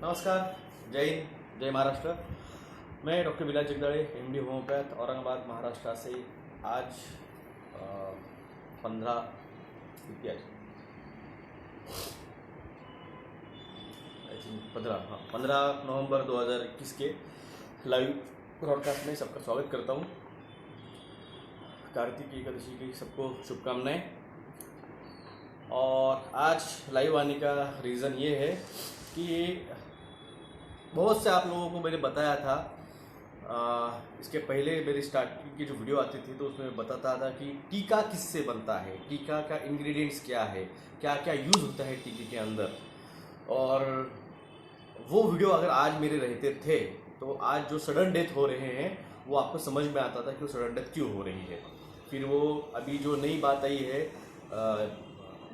नमस्कार, जय हिंद, जय महाराष्ट्र। मैं डॉक्टर विलास जगदाळे, एमडी होम्योपैथ, औरंगाबाद महाराष्ट्र से आज 15 आई थिंक 15 नवंबर 2021 के लाइव ब्रॉडकास्ट में सबका स्वागत करता हूँ। कार्तिक एकादशी की सबको शुभकामनाएं। और आज लाइव आने का रीज़न ये है कि बहुत से आप लोगों को मैंने बताया था, इसके पहले मेरी स्टार्टिंग की जो वीडियो आती थी तो उसमें बताता था कि टीका किससे बनता है, टीका का इंग्रेडिएंट्स क्या है, क्या क्या यूज़ होता है टीके के अंदर। और वो वीडियो अगर आज मेरे रहते थे तो आज जो सडन डेथ हो रहे हैं वो आपको समझ में आता था कि वो सडन डेथ क्यों हो रही है। फिर वो अभी जो नई बात आई है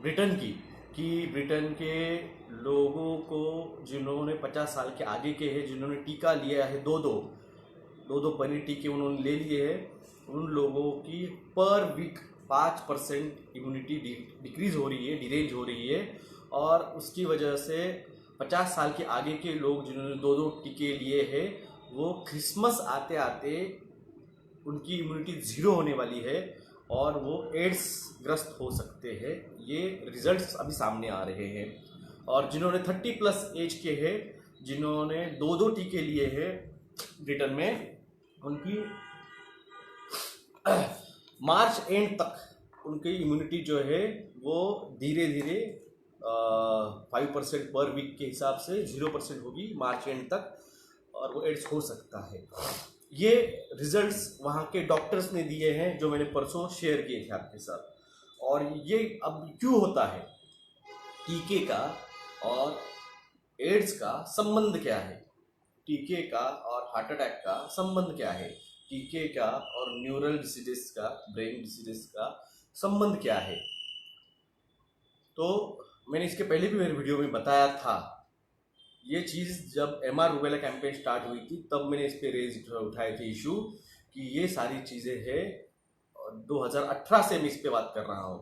ब्रिटेन की, कि ब्रिटेन के लोगों को जिन्होंने 50 साल के आगे के हैं, जिन्होंने टीका लिया है, दो पनीर टीके उन्होंने ले लिए हैं, उन लोगों की पर वीक 5% इम्यूनिटी डिक्रीज हो रही है, डिरेंज हो रही है। और उसकी वजह से 50 साल के आगे के लोग जिन्होंने दो टीके लिए हैं वो क्रिसमस आते आते उनकी इम्यूनिटी ज़ीरो होने वाली है और वो एड्स ग्रस्त हो सकते हैं। ये रिजल्ट्स अभी सामने आ रहे हैं। और जिन्होंने 30+ एज के हैं, जिन्होंने दो टीके लिए हैं ब्रिटेन में, उनकी मार्च एंड तक उनकी इम्यूनिटी जो है वो धीरे धीरे 5% पर वीक के हिसाब से 0% होगी मार्च एंड तक, और वो एड्स हो सकता है। ये रिजल्ट्स वहाँ के डॉक्टर्स ने दिए हैं जो मैंने परसों शेयर किए थे आपके साथ। और ये अब क्यों होता है, टीके का और एड्स का संबंध क्या है, टीके का और हार्ट अटैक का संबंध क्या है, टीके का और न्यूरल डिसीजेस का, ब्रेन डिसीजेस का संबंध क्या है। तो मैंने इसके पहले भी मेरे वीडियो में बताया था। ये चीज़ जब MR रूबेला कैंपेन स्टार्ट हुई थी तब मैंने इस पे रेज उठाए थे इशू कि ये सारी चीज़ें हैं। 2018 से मैं इस पे बात कर रहा हूँ।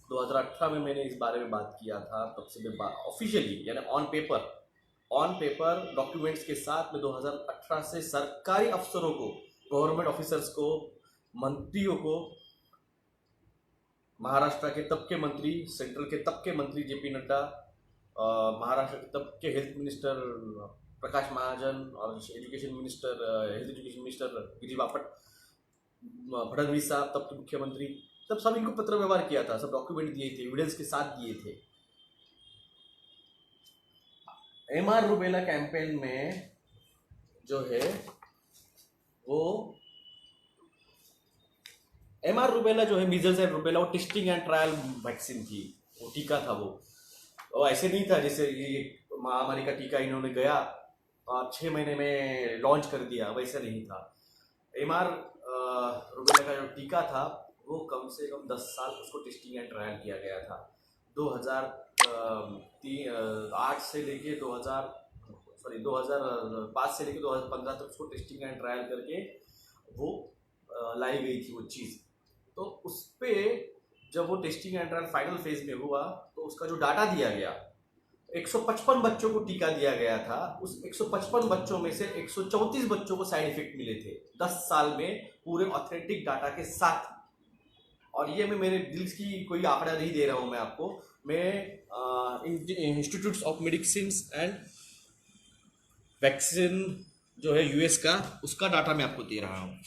2018 में मैंने इस बारे में बात किया था। तब से मैं ऑफिशियली यानी ऑन पेपर डॉक्यूमेंट्स के साथ में 2018 से सरकारी अफसरों को, गवर्नमेंट ऑफिसर्स को, मंत्रियों को, महाराष्ट्र के तब के मंत्री, सेंट्रल के तब के मंत्री JP नड्डा, महाराष्ट्र के तब के हेल्थ मिनिस्टर प्रकाश महाजन और हेल्थ एजुकेशन मिनिस्टर गिरी बापट, फडणवीस साहब तब के मुख्यमंत्री, तब सब इनको पत्र व्यवहार किया था, सब डॉक्यूमेंट दिए थे, एविडेंस के साथ दिए थे। MR रूबेला कैंपेन में जो है वो MR रूबेला जो है, मीजल्स एंड रूबेला, वो टेस्टिंग एंड ट्रायल वैक्सीन थी, वो टीका था। वो ऐसे नहीं था जैसे ये महामारी का टीका इन्होंने गया और 6 महीने में लॉन्च कर दिया, वैसा नहीं था। MR रूबेला का जो टीका था वो कम से कम 10 साल उसको टेस्टिंग एंड ट्रायल किया गया था। 2008 से लेके 2005 से लेके 2015 तक उसको टेस्टिंग एंड ट्रायल करके वो लाई गई थी वो चीज़। तो उस पर जब वो testing and trial final phase में हुआ तो उसका जो डाटा दिया गया, 155 बच्चों को टीका दिया गया था। उस 155 बच्चों में से 134 बच्चों को साइड इफेक्ट मिले थे 10 साल में, पूरे ऑथेंटिक डाटा के साथ। और ये मैं मेरे दिल की कोई आंकड़ा नहीं दे रहा हूँ मैं आपको, मैं institute of medicine and vaccine जो है US का, उसका डाटा मैं आपको दे रहा हूँ।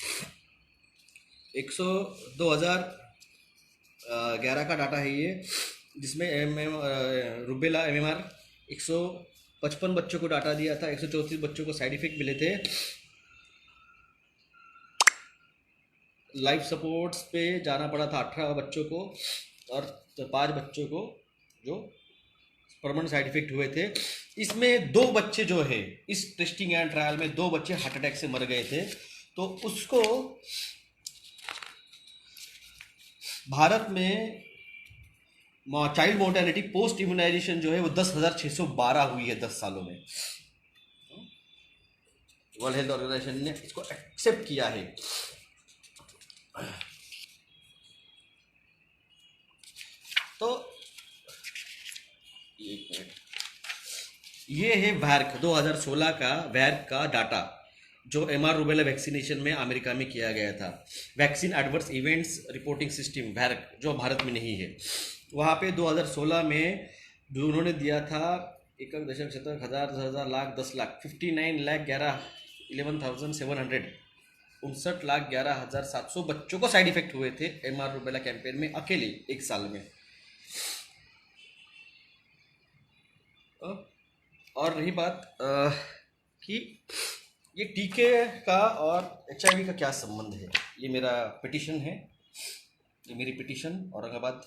2011 का डाटा है ये, जिसमें रूबेला MMR 155 बच्चों को डाटा दिया था, 134 बच्चों को साइड इफेक्ट मिले थे। लाइफ सपोर्ट्स पे जाना पड़ा था 18 बच्चों को, और 5 बच्चों को जो परमानेंट साइड इफेक्ट हुए थे। इसमें 2 बच्चे जो है, इस टेस्टिंग एंड ट्रायल में 2 बच्चे हार्ट अटैक से मर गए थे। तो उसको भारत में चाइल्ड मोर्टेलिटी पोस्ट इम्यूनाइजेशन जो है वो 10,612 हुई है 10 सालों में। वर्ल्ड हेल्थ ऑर्गेनाइजेशन ने इसको एक्सेप्ट किया है। तो एक मिनट, ये है वैर्क 2016 का वैर्क का डाटा जो एमआर रूबेला वैक्सीनेशन में अमेरिका में किया गया था। Vaccine adverse events reporting system VAERS जो भारत में नहीं है, वहाँ पे 2016 में जो उन्होंने दिया था 1,10,000 59 लाख 11,700 59,11,700 बच्चों को साइड इफेक्ट हुए थे एमआर रूबेला कैंपेन में अकेले एक साल में। और रही बात कि ये टीके का और एचआईवी का क्या संबंध है, ये मेरा पिटिशन है, ये मेरी पिटिशन औरंगाबाद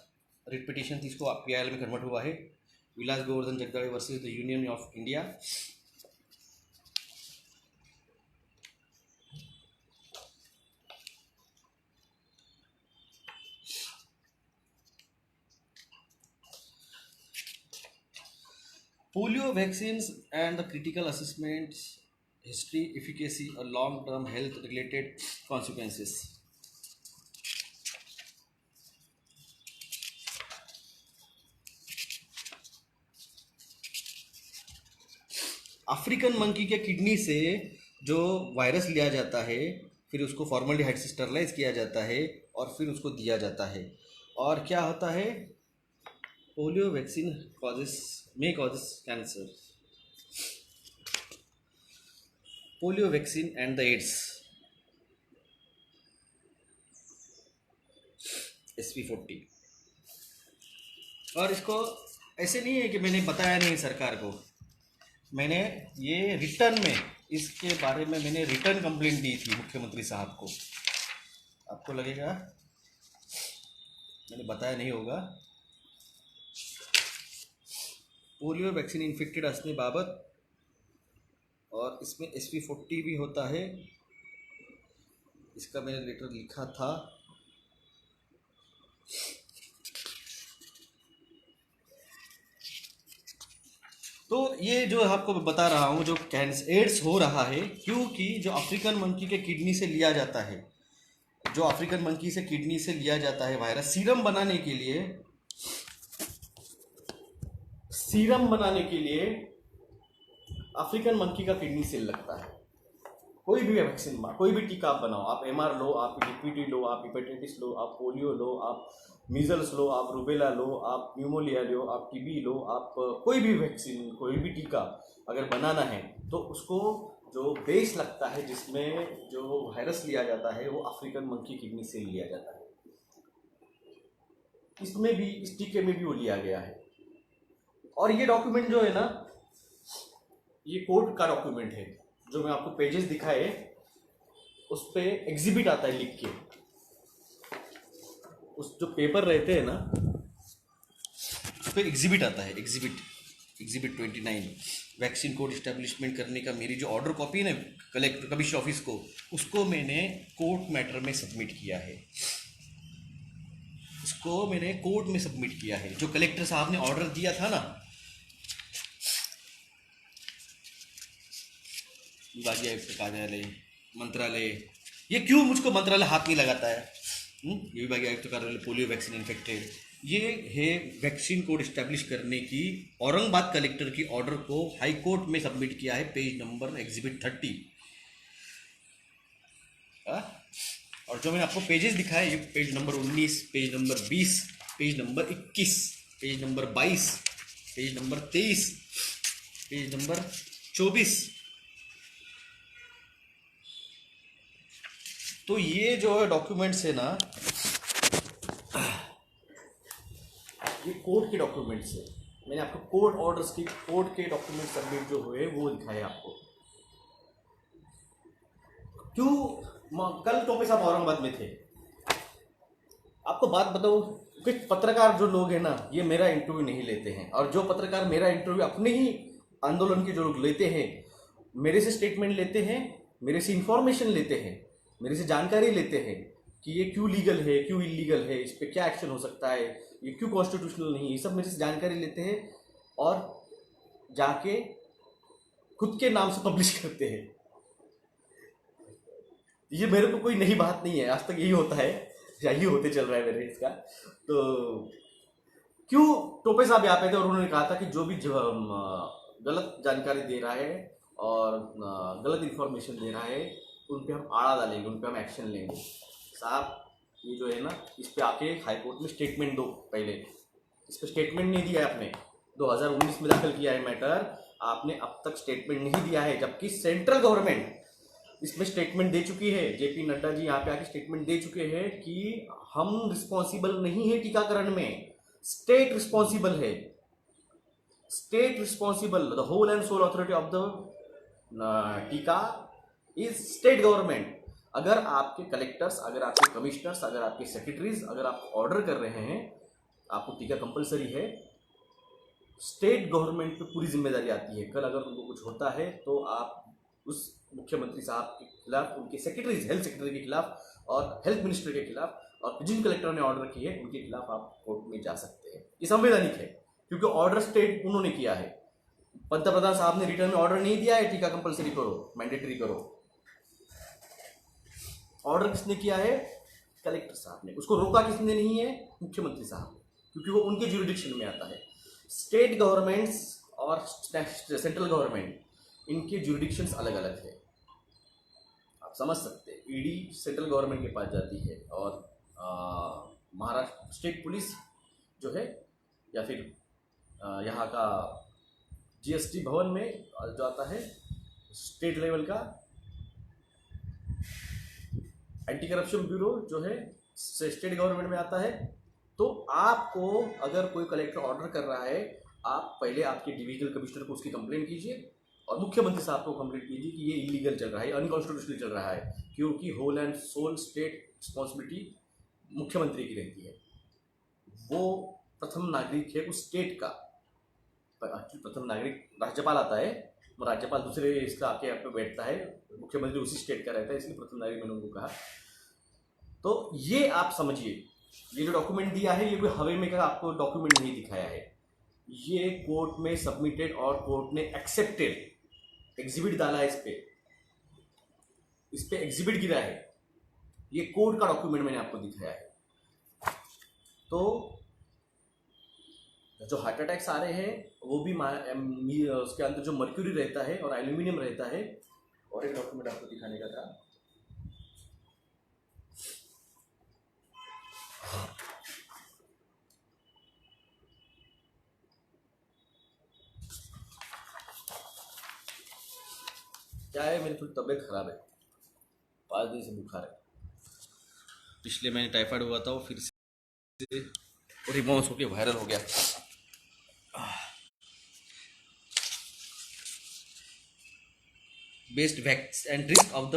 रिट पिटिशन थी, इसको पीआईएल में कन्वर्ट हुआ है। Vilas Govardhan Jagdale versus the union of India. Polio vaccines and the critical assessments, history, efficacy, or long-term health-related consequences. African monkey के किडनी से जो वायरस लिया जाता है, फिर उसको फॉर्मल्डिहाइड से स्टरलाइज किया जाता है और फिर उसको दिया जाता है। और क्या होता है, polio vaccine may causes cancer. Polio vaccine and the AIDS. SV40। और इसको ऐसे नहीं है कि मैंने बताया नहीं सरकार को, मैंने ये रिटर्न में इसके बारे में मैंने रिटर्न कंप्लेंट दी थी मुख्यमंत्री साहब को। आपको लगेगा मैंने बताया नहीं होगा। पोलियो वैक्सीन इन्फेक्टेड असण्याबाबत, और इसमें SV40 भी होता है, इसका मैंने लेटर लिखा था। तो ये जो आपको बता रहा हूँ, जो एड्स हो रहा है क्योंकि जो अफ्रीकन मंकी के किडनी से लिया जाता है, जो अफ्रीकन मंकी से किडनी से लिया जाता है वायरस, सीरम बनाने के लिए अफ्रीकन मंकी का किडनी सेल लगता है। कोई भी वैक्सीन, कोई भी टीका आप बनाओ, आप एमआर लो, आप डीपीटी लो, आप हेपेटाइटिस लो, आप पोलियो लो, आप मीजल्स लो, आप रूबेला लो, आप न्यूमोनिया लो, आप टीबी लो, आप कोई भी वैक्सीन, कोई भी टीका अगर बनाना है तो उसको जो बेस लगता है, जिसमें जो वायरस लिया जाता है, वो अफ्रीकन मंकी किडनी से लिया जाता है। इसमें भी, इस टीके में भी वो लिया गया है। और ये डॉक्यूमेंट जो है ना, ये कोर्ट का डॉक्यूमेंट है, जो मैं आपको पेजेस दिखाए, उस पे एग्जिबिट आता है लिख के। उस जो पेपर रहते हैं ना, उस पे एग्जिबिट आता है, एग्जिबिट 29, वैक्सीन कोड इस्टेब्लिशमेंट करने का मेरी जो ऑर्डर कॉपी है ना कलेक्टर कमिश्नर ऑफिस को, उसको मैंने कोर्ट मैटर में सबमिट किया है। उसको मैंने कोर्ट में सबमिट किया है। जो कलेक्टर साहब ने ऑर्डर दिया था ना, विभागीय आयुक्त कार्यालय, मंत्रालय, ये क्यों मुझको मंत्रालय हाथ नहीं लगाता है? ये विभागीय आयुक्त कार्यालय, पोलियो वैक्सीन इन्फेक्टेड, ये है वैक्सीन कोड इस्टेब्लिश करने की औरंगाबाद कलेक्टर की ऑर्डर को हाई कोर्ट में सबमिट किया है, पेज नंबर एग्जिबिट 30। और जो मैंने आपको पेजेस दिखाए, ये page number 19, page number 20, page number 21, page number 22, page number 23, page number 24। तो ये जो डॉक्यूमेंट्स है ना, ये कोर्ट के डॉक्यूमेंट्स है। मैंने आपको कोर्ट ऑर्डर्स की, कोर्ट के डॉक्यूमेंट सबमिट जो हुए वो दिखाए आपको। क्यों कल टोपे साहब औरंगाबाद में थे। आपको बात बताऊं कि पत्रकार जो लोग हैं ना, ये मेरा इंटरव्यू नहीं लेते हैं, और जो पत्रकार मेरा इंटरव्यू अपने ही आंदोलन के जो लोग लेते हैं, मेरे से स्टेटमेंट लेते हैं, मेरे से इंफॉर्मेशन लेते हैं, मेरे से जानकारी लेते हैं कि ये क्यों लीगल है, क्यों इलीगल है, इस पर क्या एक्शन हो सकता है, ये क्यों कॉन्स्टिट्यूशनल नहीं है, ये सब मेरे से जानकारी लेते हैं और जाके खुद के नाम से पब्लिश करते हैं। ये मेरे को कोई नई बात नहीं है, आज तक यही होता है, यही होते चल रहा है मेरे इसका। तो क्यों टोपे साहब यहाँ पे थे और उन्होंने कहा था कि जो भी गलत जानकारी दे रहा है और गलत इन्फॉर्मेशन दे रहा है, उन पे हम आड़ा डालेंगे, उन पे हम एक्शन लेंगे। साहब ये जो है ना, इस पे आके हाई कोर्ट में स्टेटमेंट दो। पहले इस पर स्टेटमेंट नहीं दिया है आपने, 2019 में दाखिल किया है मैटर, आपने अब तक स्टेटमेंट नहीं दिया है, जबकि सेंट्रल गवर्नमेंट इसमें स्टेटमेंट दे चुकी है। जेपी नड्डा जी यहाँ पे आके स्टेटमेंट दे चुके हैं कि हम रिस्पॉन्सिबल नहीं है टीकाकरण में, स्टेट रिस्पॉन्सिबल है, state responsible, the whole and sole authority of the टीका इज स्टेट गवर्नमेंट। अगर आपके कलेक्टर्स, अगर आपके कमिश्नर्स, अगर आपके सेक्रेटरीज अगर आप ऑर्डर कर रहे हैं आपको टीका कंपलसरी है, स्टेट गवर्नमेंट पे पूरी जिम्मेदारी आती है। कल अगर उनको कुछ होता है तो आप उस मुख्यमंत्री साहब के खिलाफ, उनके सेक्रेटरीज, हेल्थ सेक्रेटरी के खिलाफ और हेल्थ मिनिस्टर के खिलाफ और जिन कलेक्टर ने ऑर्डर किए उनके खिलाफ आप कोर्ट में जा सकते हैं। ये संवैधानिक है क्योंकि ऑर्डर स्टेट उन्होंने किया है। पंतप्रधान साहब ने रिटर्न में ऑर्डर नहीं दिया है टीका कंपलसरी करो, मैंडेटरी करो। ऑर्डर किसने किया है? कलेक्टर साहब ने। उसको रोका किसने नहीं है? मुख्यमंत्री साहब, क्योंकि वो उनके ज्यूरिडिक्शन में आता है। स्टेट गवर्नमेंट्स और सेंट्रल गवर्नमेंट, इनके ज्यूरिडिक्शंस अलग अलग है, आप समझ सकते हैं। ईडी सेंट्रल गवर्नमेंट के पास जाती है और महाराष्ट्र स्टेट पुलिस जो है, या फिर यहाँ का जीएसटी भवन में जो आता है स्टेट लेवल का एंटी करप्शन ब्यूरो जो है स्टेट गवर्नमेंट में आता है। तो आपको अगर कोई कलेक्टर ऑर्डर कर रहा है, आप पहले आपके डिविजनल कमिश्नर को उसकी कंप्लेंट कीजिए और मुख्यमंत्री साहब को कंप्लेंट कीजिए कि ये इलीगल चल रहा है, अनकॉन्स्टिट्यूशनल चल रहा है, क्योंकि whole and sole state responsibility मुख्यमंत्री की रहती है। वो प्रथम नागरिक है उस स्टेट का। प्रथम नागरिक राज्यपाल आता है, वो राज्यपाल दूसरे इसका आके यहाँ पे बैठता है, मुख्यमंत्री उसी स्टेट का रहता है, इसलिए प्रथम नागरिक मैंने उनको कहा। तो ये आप समझिए, ये जो डॉक्यूमेंट दिया है ये कोई हवे में का आपको डॉक्यूमेंट नहीं दिखाया है, ये कोर्ट में सबमिटेड और कोर्ट ने एक्सेप्टेड, एग्जिबिट डाला है इस पे एग्जिबिट गिरा है, ये कोर्ट का डॉक्यूमेंट मैंने आपको दिखाया है। तो जो हार्ट अटैक्स आ रहे हैं वो भी उसके अंदर जो मर्क्यूरी रहता है और एल्यूमिनियम रहता है। और एक डॉक्यूमेंट आपको दिखाने का था, क्या है, मेरी थोड़ी तबीयत खराब है, 5 दिन से बुखार है। पिछले महीने टाइफाइड हुआ था, वो फिर से रिबाउंस होके वायरल हो गया। Based facts and risk of the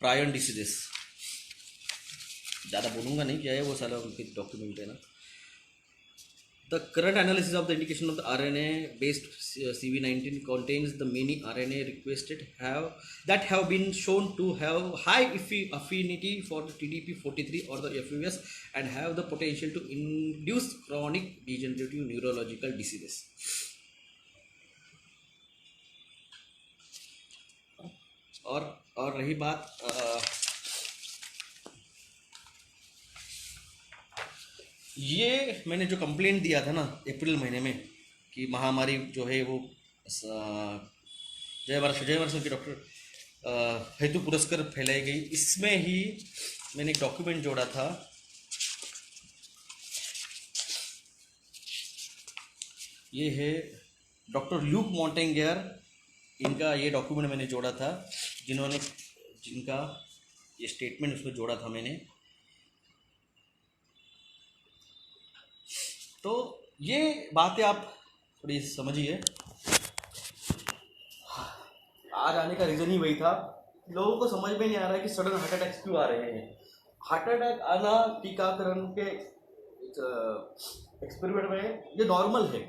प्रायन diseases, ज़्यादा बोलूँगा नहीं, क्या है वो सारा उनके डॉक्यूमेंट है ना। The current analysis of the indication of the RNA-based CV19 contains the many RNA requested that have been shown to have high affinity for the TDP-43 or the FUS and have the potential to induce chronic degenerative neurological diseases. और रही बात ये मैंने जो complaint दिया था ना अप्रैल महीने में कि महामारी जो है वो जयवर्षन के डॉक्टर हेतु पुरस्कार फैलाई गई, इसमें ही मैंने एक डॉक्यूमेंट जोड़ा था। ये है डॉक्टर ल्यूक मॉन्टेंगियर, इनका ये डॉक्यूमेंट मैंने जोड़ा था, जिनका ये स्टेटमेंट उसमें जोड़ा था मैंने। तो ये बातें आप थोड़ी समझिए। आज आने का रीज़न ही वही था, लोगों को समझ में नहीं आ रहा है कि सडन हार्ट अटैक्स क्यों आ रहे हैं। हार्ट अटैक आना टीकाकरण के एक्सपेरिमेंट में ये नॉर्मल है।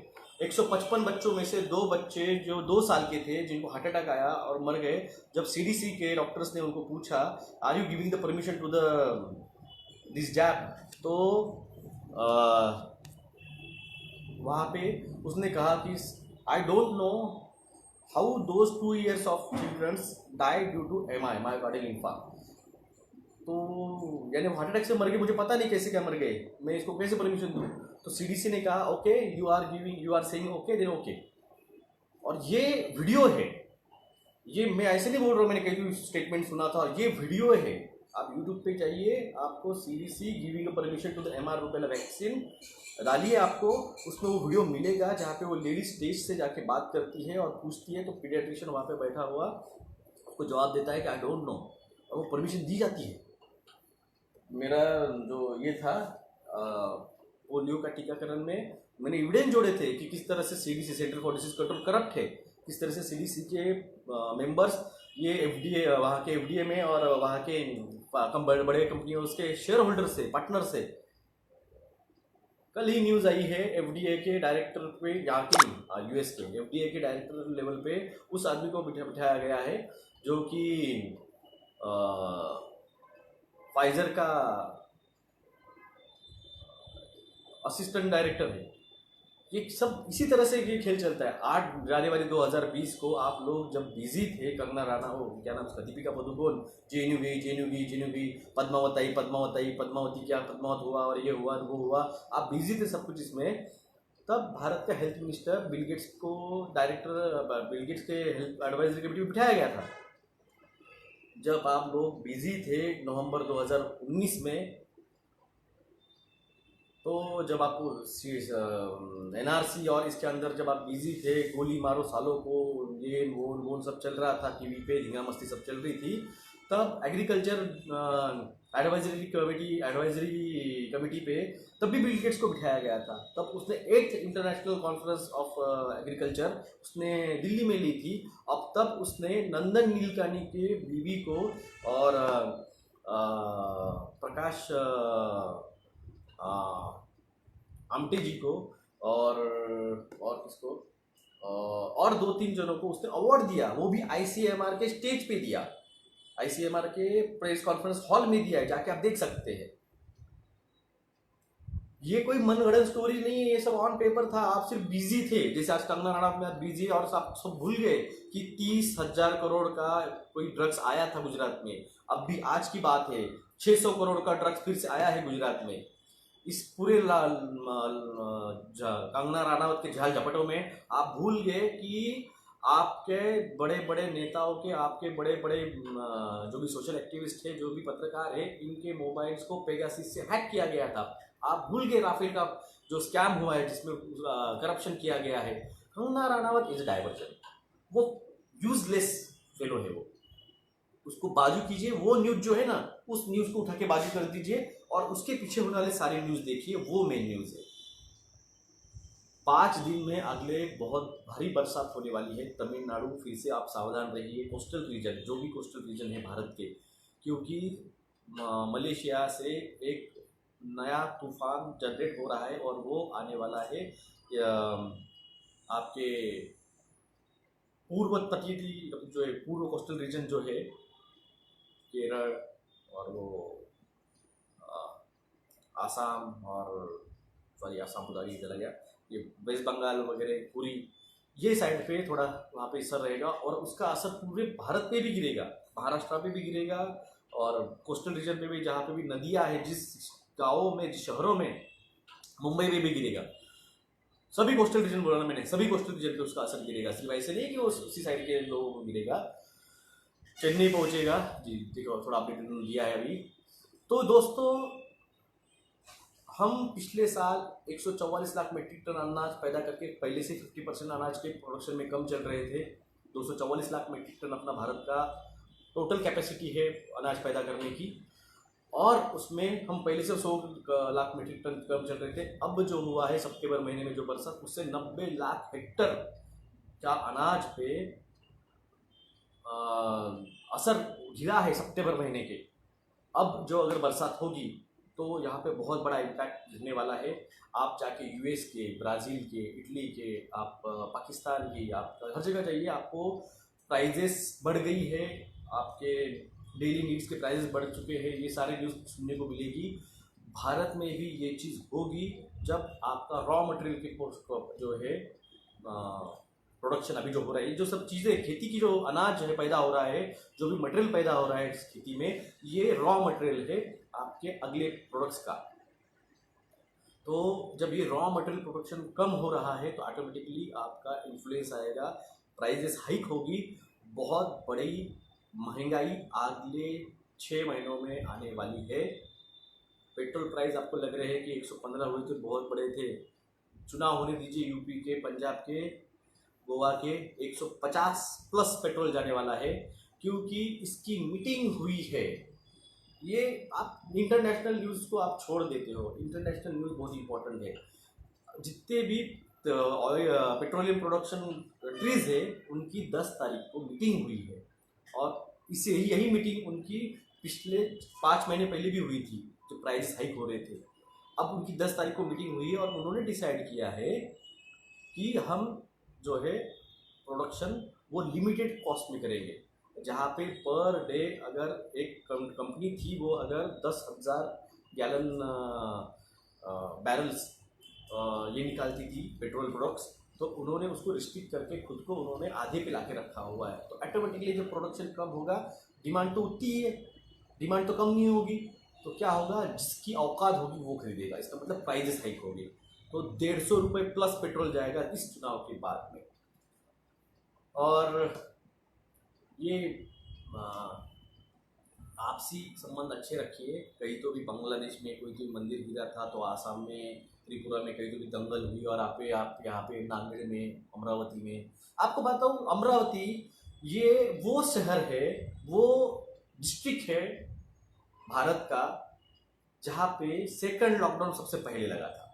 155 बच्चों में से 2 बच्चे जो 2 साल के थे जिनको हार्ट अटैक आया और मर गए, जब सीडीसी के डॉक्टर्स ने उनको पूछा are you giving the permission to this jab, तो वहाँ पे उसने कहा कि I don't know how those 2 years of children's died due to myocardial infarct. तो यानी हार्ट अटैक से मर गए, मुझे पता नहीं कैसे क्या मर गए, मैं इसको कैसे परमिशन दूँ। तो सीडीसी ने कहा okay you are saying okay then okay, और ये वीडियो है, ये मैं ऐसे नहीं बोल रहा हूँ, मैंने कहीं भी स्टेटमेंट सुना था, ये वीडियो है। आप यूट्यूब पे जाइए, आपको CDC giving permission to the MR rubella vaccine डालिए, आपको उसमें वो वीडियो मिलेगा जहाँ पे वो लेडी स्टेज से जाके बात करती है और पूछती है, तो पीडियाट्रिशियन वहाँ पे बैठा हुआ उसको जवाब देता है कि आई डोंट नो, और वो परमिशन दी जाती है। मेरा जो ये था पोलियो का टीकाकरण में मैंने एविडेंस जोड़े थे कि किस तरह से CDC centre for disease control corrupt है, किस तरह से CDC के मेंबर्स ये FDA, वहाँ के FDA में और वहाँ के बड़े कंपनियों उसके शेयर होल्डर से, पार्टनर से। कल ही न्यूज़ आई है FDA के डायरेक्टर पे, यहाँ के US के FDA के डायरेक्टर लेवल पे उस आदमी को बिठाया गया है जो कि फाइजर का असिस्टेंट डायरेक्टर है। ये सब इसी तरह से ये खेल चलता है। 8 जनवरी 2020 को आप लोग जब बिजी थे, कंगना राणा हो, क्या नाम उसका, दीपिका पादुकोण, जेएनयू, पद्मावती क्या पद्मावत हुआ और ये हुआ वो हुआ, आप बिजी थे सब कुछ इसमें। तब भारत का हेल्थ मिनिस्टर बिल गेट्स को बिल गेट्स के हेल्थ एडवाइजरी कमेटी में बिठाया गया था। जब आप लोग बिजी थे नवंबर 2019 में, तो जब आपको NRC और इसके अंदर जब आप बिजी थे, गोली मारो सालों को, ये वो सब चल रहा था टीवी पे, धींगा मस्ती सब चल रही थी, तब एग्रीकल्चर एडवाइजरी कमेटी पे तब भी बिल गेट्स को बिठाया गया था। तब उसने 8th international conference of agriculture उसने दिल्ली में ली थी। अब तब उसने नंदन नीलकानी के बीवी को और प्रकाश आमटे जी को और किसको और 2-3 जनों को उसने अवार्ड दिया, वो भी ICMR के स्टेज पे दिया, ICMR के प्रेस कॉन्फ्रेंस हॉल में दिया है, जाके आप देख सकते हैं। ये कोई मनगढ़ंत स्टोरी नहीं है, ये सब ऑन पेपर था, आप सिर्फ बिजी थे। जैसे आज कंगना राणा में आप बिजी और आप सब भूल गए कि 30,000 करोड़ का कोई ड्रग्स आया था गुजरात में। अब भी आज की बात है, 600 करोड़ का ड्रग्स फिर से आया है गुजरात में। इस पूरे कंगना राणावत के झाल झपटों में आप भूल गए कि आपके बड़े बड़े नेताओं के, आपके बड़े बड़े जो भी सोशल एक्टिविस्ट है, जो भी पत्रकार है, इनके मोबाइल्स को पेगासिस से हैक किया गया था। आप भूल गए राफेल का जो स्कैम हुआ है जिसमें करप्शन किया गया है। कंगना राणावत इज डाइवर्जन, वो यूजलेस फेलो है, वो उसको बाजू कीजिए। वो न्यूज़ जो है ना, उस न्यूज़ को उठा के बाजू कर दीजिए और उसके पीछे होने वाले सारे न्यूज़ देखिए, वो मेन न्यूज़ है। 5 दिन में अगले बहुत भारी बरसात होने वाली है तमिलनाडु। फिर से आप सावधान रहिए, कोस्टल रीजन, जो भी कोस्टल रीजन है भारत के, क्योंकि मलेशिया से एक नया तूफान जनरेट हो रहा है और वो आने वाला है आपके पूर्व तटीय जो है, पूर्व कोस्टल रीजन जो है, केरल और वो आसाम और आसाम उधर ही चला गया, ये वेस्ट बंगाल वगैरह पूरी ये साइड पे थोड़ा वहाँ पे असर रहेगा और उसका असर पूरे भारत पे भी गिरेगा, महाराष्ट्र पे भी गिरेगा और कोस्टल रीजन पे भी, जहाँ पे भी नदियाँ हैं, जिस गाँवों में, जिस शहरों में, मुंबई में भी गिरेगा। सभी कोस्टल रीजन बोला ना मैंने, सभी कोस्टल रीजन पे उसका असर गिरेगा। सिर्फ ऐसे नहीं कि वो उसी साइड के लोगों को गिरेगा। चेन्नई पहुँचेगा जी, देखो थोड़ा अपडेट दिया है अभी। तो दोस्तों, हम पिछले साल 144 लाख मीट्रिक टन अनाज पैदा करके पहले से 50% अनाज के प्रोडक्शन में कम चल रहे थे। 244 लाख मीट्रिक टन अपना भारत का टोटल कैपेसिटी है अनाज पैदा करने की, और उसमें हम पहले से 100 लाख मीट्रिक टन कम चल रहे थे। अब जो हुआ है सितंबर महीने में जो बरसात, उससे 90 लाख हेक्टर का अनाज पे असर गिरा है सितंबर महीने के। अब जो अगर बरसात होगी तो यहाँ पे बहुत बड़ा इम्पैक्ट गिरने वाला है। आप जाके US के, ब्राज़ील के, इटली के, आप पाकिस्तान की, आप हर जगह जाइए, आपको प्राइजेस बढ़ गई है, आपके डेली नीड्स के प्राइजेस बढ़ चुके हैं, ये सारे न्यूज़ सुनने को मिलेगी। भारत में भी ये चीज़ होगी जब आपका रॉ मटेरियल के जो है प्रोडक्शन अभी जो हो रहा है, जो सब चीज़ें खेती की, जो अनाज है पैदा हो रहा है, जो भी मटेरियल पैदा हो रहा है इस खेती में, ये रॉ मटेरियल है आपके अगले प्रोडक्ट्स का। तो जब ये रॉ मटेरियल प्रोडक्शन कम हो रहा है तो ऑटोमेटिकली आपका इन्फ्लुएंस आएगा प्राइजेस हाइक होगी, बहुत बड़ी महंगाई अगले 6 महीनों में आने वाली है। पेट्रोल प्राइस आपको लग रहे हैं कि 115 हुए थे, बहुत बड़े थे। चुनाव होने दीजिए यूपी के, पंजाब के, गोवा के, 150 प्लस पेट्रोल जाने वाला है, क्योंकि इसकी मीटिंग हुई है। ये आप इंटरनेशनल न्यूज़ को आप छोड़ देते हो, इंटरनेशनल न्यूज़ बहुत इंपॉर्टेंट है। जितने भी पेट्रोलियम प्रोडक्शन कंट्रीज है, उनकी 10 तारीख को मीटिंग हुई है, और इसे यही मीटिंग उनकी पिछले 5 महीने पहले भी हुई थी, जो प्राइस हाइक हो रहे थे। अब उनकी 10 तारीख को मीटिंग हुई है और उन्होंने डिसाइड किया है कि हम जो है प्रोडक्शन वो लिमिटेड कॉस्ट में करेंगे। जहाँ पे पर डे अगर एक कंपनी थी वो अगर 10,000 गैलन बैरल्स ये निकालती थी पेट्रोल प्रोडक्ट्स, तो उन्होंने उसको रिस्ट्रिक्ट करके खुद को उन्होंने आधे पे लाके रखा हुआ है। तो ऑटोमेटिकली जब प्रोडक्शन कम होगा, डिमांड तो उतनी ही है, डिमांड तो कम नहीं होगी, तो क्या होगा, जिसकी औकात होगी वो खरीदेगा। इसका मतलब प्राइजेस हाइक होगी। तो 150 रुपये प्लस पेट्रोल जाएगा इस चुनाव के बाद में। और ये आपसी संबंध अच्छे रखिए। कहीं तो भी बांग्लादेश में कोई तो मंदिर गिरा था, तो आसाम में, त्रिपुरा में कहीं तो भी दंगल हुई, और आप यहाँ पे नांदेड़ में, अमरावती में। आपको बताऊँ, अमरावती ये वो शहर है, वो डिस्ट्रिक्ट है भारत का जहाँ पे सेकंड लॉकडाउन सबसे पहले लगा था।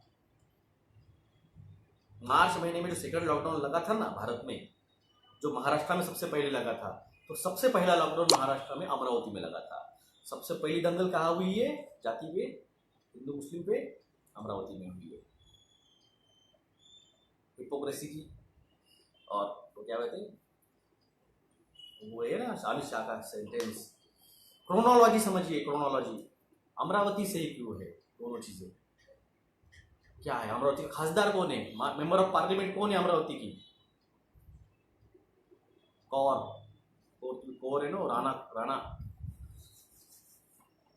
मार्च महीने में जो सेकंड लॉकडाउन लगा था ना भारत में, जो महाराष्ट्र में सबसे पहले लगा था, तो सबसे पहला लॉकडाउन महाराष्ट्र में अमरावती में लगा था। सबसे पहली दंगल कहाँ हुई है, जाति पे, हिंदू मुस्लिम पे, अमरावती में हुई है। हिपोक्रेसी की, और तो क्या कहते हैं वो है ना अमित शाह का सेंटेंस, क्रोनोलॉजी समझिए, क्रोनोलॉजी अमरावती से ही क्यों है दोनों चीजें। क्या है अमरावती का खासदार कौन है, मेंबर ऑफ पार्लियामेंट कौन है अमरावती की, कौर है ना, राणा राणा,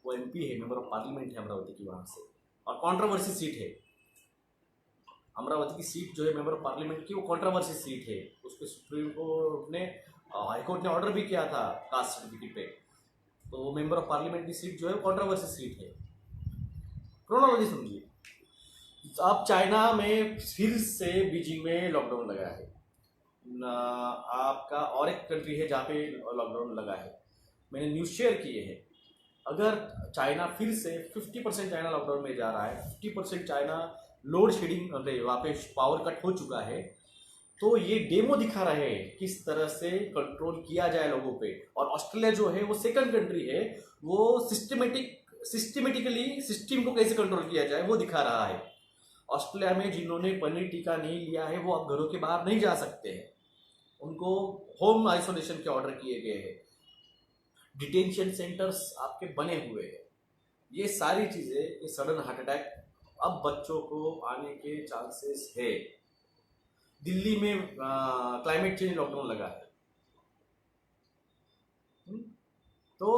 वो एमपी है, मेंबर ऑफ पार्लियामेंट है अमरावती की वहां से। और कंट्रोवर्सी सीट है अमरावती की सीट जो है मेंबर ऑफ पार्लियामेंट की, वो कंट्रोवर्सी सीट है। उसके सुप्रीम कोर्ट ने, हाई कोर्ट ने ऑर्डर भी किया था कास्ट सर्टिफिकेट पे, तो वो मेंबर ऑफ पार्लियामेंट की सीट जो है कंट्रोवर्सी सीट है। क्रोनोलॉजी समझिए। अब चाइना में फिर से बीजिंग में लॉकडाउन लगा है। आपका और एक कंट्री है जहाँ पे लॉकडाउन लगा है, मैंने न्यूज़ शेयर किए हैं। अगर चाइना फिर से 50% चाइना लॉकडाउन में जा रहा है, 50% चाइना लोड शेडिंग, वहाँ पे पावर कट हो चुका है, तो ये डेमो दिखा रहे हैं किस तरह से कंट्रोल किया जाए लोगों पे। और ऑस्ट्रेलिया जो है वो सेकंड कंट्री है, वो सिस्टमेटिकली सिस्टम को कैसे कंट्रोल किया जाए वो दिखा रहा है। ऑस्ट्रेलिया में जिन्होंने पनीर टीका नहीं लिया है वो अब घरों के बाहर नहीं जा सकते हैं, उनको होम आइसोलेशन के ऑर्डर किए गए हैं। डिटेंशन सेंटर्स आपके बने हुए हैं। ये सारी चीज़ें, ये सडन हार्ट अटैक अब बच्चों को आने के चांसेस है। दिल्ली में क्लाइमेट चेंज लॉकडाउन लगा है। तो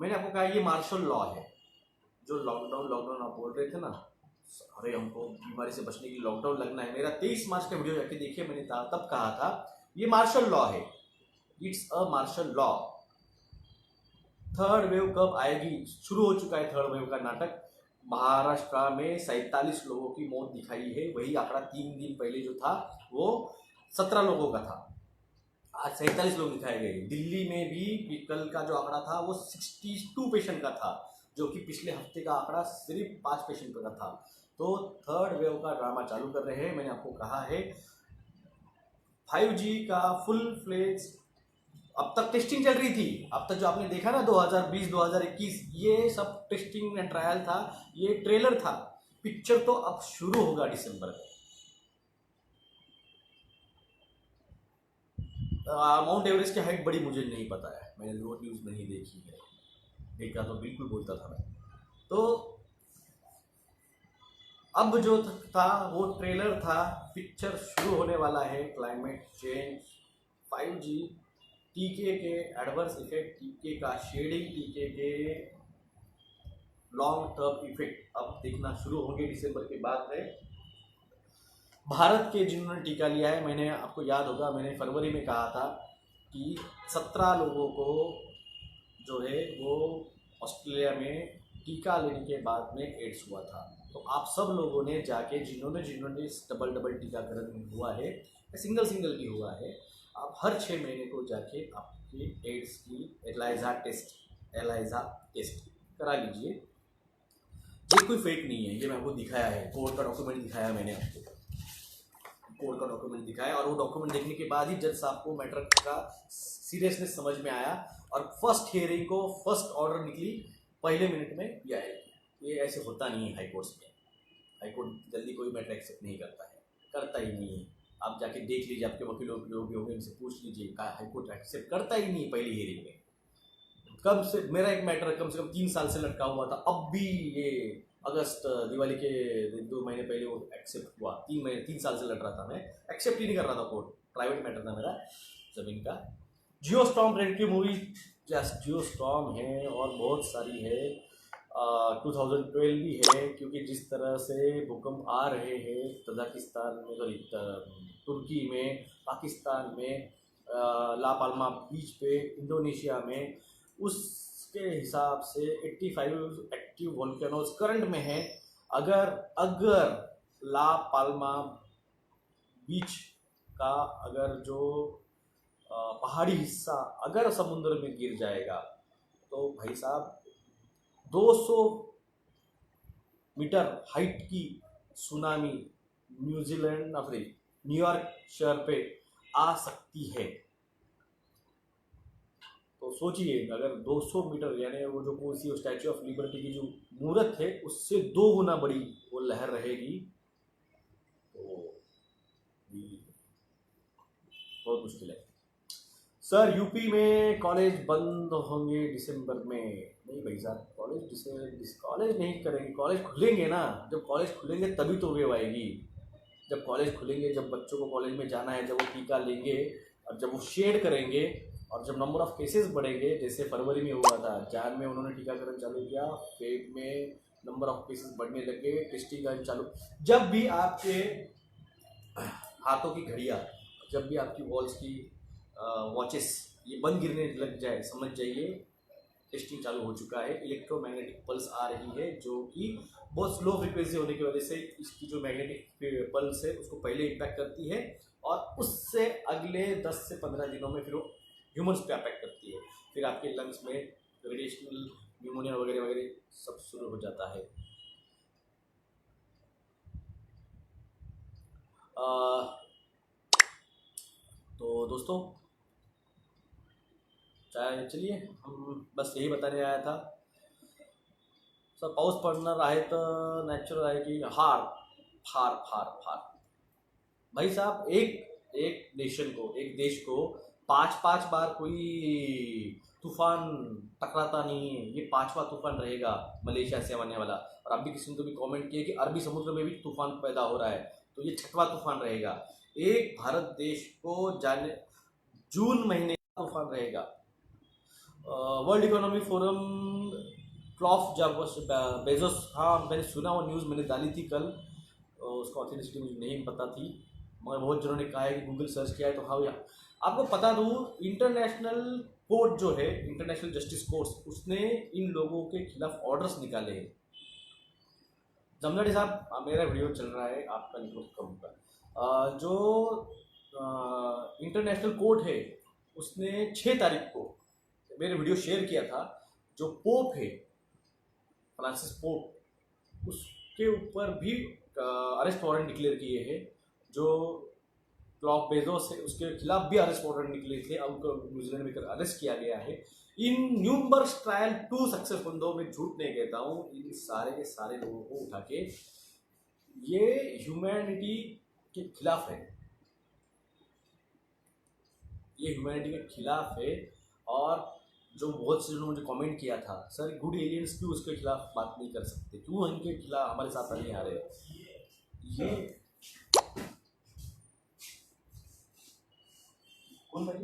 मैंने आपको कहा ये मार्शल लॉ है। जो लॉकडाउन आप बोल रहे थे ना, अरे हमको बीमारी से बचने के लिए लॉकडाउन लगना है, मेरा 23 मार्च का वीडियो जाके देखिए, मैंने तब कहा था ये मार्शल लॉ है, it's a martial law. Third wave कब आएगी, शुरू हो चुका है थर्ड वेव का नाटक। महाराष्ट्र में 47 लोगों की मौत दिखाई है, वही आंकड़ा 3 दिन पहले जो था वो 17 लोगों का था, आज 47 लोग दिखाए गए। दिल्ली में भी कल का जो आंकड़ा था वो 62 पेशेंट का था, जो कि पिछले हफ्ते का आंकड़ा सिर्फ 5 पेशेंट का था। तो थर्ड वेव का ड्रामा चालू कर रहे हैं। मैंने आपको कहा है 5G का फुल फ्लेज, अब तक टेस्टिंग चल रही थी, अब तक जो आपने देखा ना 2020 2021 ये सब टेस्टिंग एंड ट्रायल था, ये ट्रेलर था। पिक्चर तो अब शुरू होगा दिसंबर में। माउंट एवरेस्ट की हाइट बड़ी मुझे नहीं पता है, मैंने वो न्यूज़ नहीं देखी है, देखा तो बिल्कुल बोलता था मैं। तो अब जो था वो ट्रेलर था, पिक्चर शुरू होने वाला है। क्लाइमेट चेंज, 5G, टीके के एडवर्स इफेक्ट, टीके का शेडिंग, टीके के लॉन्ग टर्म इफेक्ट अब दिखना शुरू होंगे दिसंबर के बाद में। भारत के जिन्होंने टीका लिया है, मैंने आपको याद होगा मैंने फरवरी में कहा था कि 17 लोगों को जो है वो ऑस्ट्रेलिया में टीका लेने के बाद में एड्स हुआ था। तो आप सब लोगों ने जाके जिन्होंने जिन्होंने डबल टीकाकरण हुआ है या सिंगल भी हुआ है, आप हर 6 महीने को जाके आपके एड्स की एलाइजा टेस्ट करा लीजिए। ये कोई फेक नहीं है, ये मैं आपको दिखाया है, कोर्ट का डॉक्यूमेंट दिखाया मैंने आपको, कोर्ट का डॉक्यूमेंट दिखाया, और वो डॉक्यूमेंट देखने के बाद ही जज साहब को मैटर का सीरियसनेस समझ में आया और फर्स्ट हियरिंग को फर्स्ट ऑर्डर निकली पहले मिनट में दिया है। ये ऐसे होता नहीं है हाईकोर्ट्स में, हाईकोर्ट जल्दी कोई मैटर एक्सेप्ट नहीं करता है, करता ही नहीं है। आप जाके देख लीजिए, आपके वकीलों जो भी होंगे उनसे पूछ लीजिए, हाईकोर्ट एक्सेप्ट करता ही नहीं पहली हियरिंग में। कब से मेरा एक मैटर कम से कम 3 साल से लटका हुआ था, अब भी ये अगस्त दिवाली के 2 महीने पहले वो एक्सेप्ट हुआ। 3 साल से लड़ रहा था, मैं एक्सेप्ट ही नहीं कर रहा था, कोर्ट प्राइवेट मैटर था मेरा जमीन का। जियो स्टॉर्म रेड मूवी, जियो स्टॉर्म है और बहुत सारी है, 2012 भी है, क्योंकि जिस तरह से भूकंप आ रहे हैं तजाकिस्तान में, सॉरी तुर्की में, पाकिस्तान में, ला पाल्मा बीच पे, इंडोनेशिया में, उसके हिसाब से 85 एक्टिव वोल्केनोज करंट में है। अगर ला पाल्मा बीच का अगर जो पहाड़ी हिस्सा अगर समुद्र में गिर जाएगा तो भाई साहब 200 मीटर हाइट की सुनामी न्यूयॉर्क शहर पे आ सकती है। तो सोचिए, अगर 200 मीटर यानी वो जो कोई स्टैच्यू ऑफ लिबर्टी की जो मूर्त है उससे 2 गुना बड़ी वो लहर रहेगी, तो बहुत मुश्किल है। सर यूपी में कॉलेज बंद होंगे दिसंबर में? नहीं भाई साहब, कॉलेज नहीं करेंगे, कॉलेज खुलेंगे ना। जब कॉलेज खुलेंगे तभी तो वेव आएगी। जब कॉलेज खुलेंगे, जब बच्चों को कॉलेज में जाना है, जब वो टीका लेंगे और जब वो शेड करेंगे और जब नंबर ऑफ केसेस बढ़ेंगे, जैसे फरवरी में हुआ था, जान में उन्होंने टीकाकरण चालू किया, फेब में नंबर ऑफ केसेस बढ़ने लगे, टेस्टिंग का चालू। जब भी आपके हाथों की घड़ियाँ, जब भी आपकी वॉल्स की वॉचेस ये बंद गिरने लग जाए, समझ जाइए टेस्टिंग चालू हो चुका है। इलेक्ट्रोमैग्नेटिक पल्स आ रही है जो कि बहुत स्लो फ्रीक्वेंसी होने की वजह से इसकी जो मैग्नेटिक पल्स है उसको पहले इम्पैक्ट करती है और उससे अगले 10 से 15 दिनों में फिर वो ह्यूमन्स पे अफेक्ट करती है। फिर आपके लंग्स में रेडिएशनल न्यूमोनिया वगैरह वगैरह सब शुरू हो जाता है। तो दोस्तों चलिए, हम बस यही बताने आया था। सर पाऊस पडणार आहे तर नॅचरल आहे की हार फार फार फार भाई साहब, एक देश को 5 बार कोई तूफान टकराता नहीं है। ये 5वां तूफान रहेगा मलेशिया से आने वाला। और अभी किसी ने तो भी कमेंट किया कि अरबी समुद्र में भी तूफान पैदा हो रहा है, तो ये 6वां तूफान रहेगा। एक भारत देश को जाने जून महीने का तूफान रहेगा। वर्ल्ड इकोनॉमिक फोरम क्लॉफ बेजोस, हाँ मैंने सुना वो न्यूज़, मैंने डाली थी कल, उसका ऑथेंटिसिटी मुझे नहीं पता थी, मगर बहुत जनों ने कहा है कि गूगल सर्च किया है। तो हाँ भैया, आपको बता दूँ, इंटरनेशनल कोर्ट जो है, इंटरनेशनल जस्टिस कोर्ट, उसने इन लोगों के खिलाफ ऑर्डर्स निकाले हैं। जमनाड़ी साहब, मेरा वीडियो चल रहा है, आपका निकट करूँगा। जो इंटरनेशनल कोर्ट है उसने 6 तारीख को मेरे वीडियो शेयर किया था। जो पोप है फ्रांसिस पोप, उसके ऊपर भी अरेस्ट वारंट डिक्लेयर किए हैं। जो क्लॉफ बेजोस है उसके खिलाफ भी अरेस्ट वारंट निकले थे, अब उनको न्यूजीलैंड में अरेस्ट किया गया है। इन न्यूरम्बर्ग ट्रायल 2 सक्सेसफुल, दो मैं झूठ नहीं कहता हूँ, इन सारे के सारे लोगों को उठा के ये ह्यूमैनिटी के खिलाफ है, ये ह्यूमैनिटी के खिलाफ है। और जो बहुत से लोगों ने मुझे कमेंट किया था, सर गुड एलियंस क्यों उसके खिलाफ बात नहीं कर सकते, क्यों इनके खिलाफ हमारे साथ नहीं आ रहे? ये कौन भाई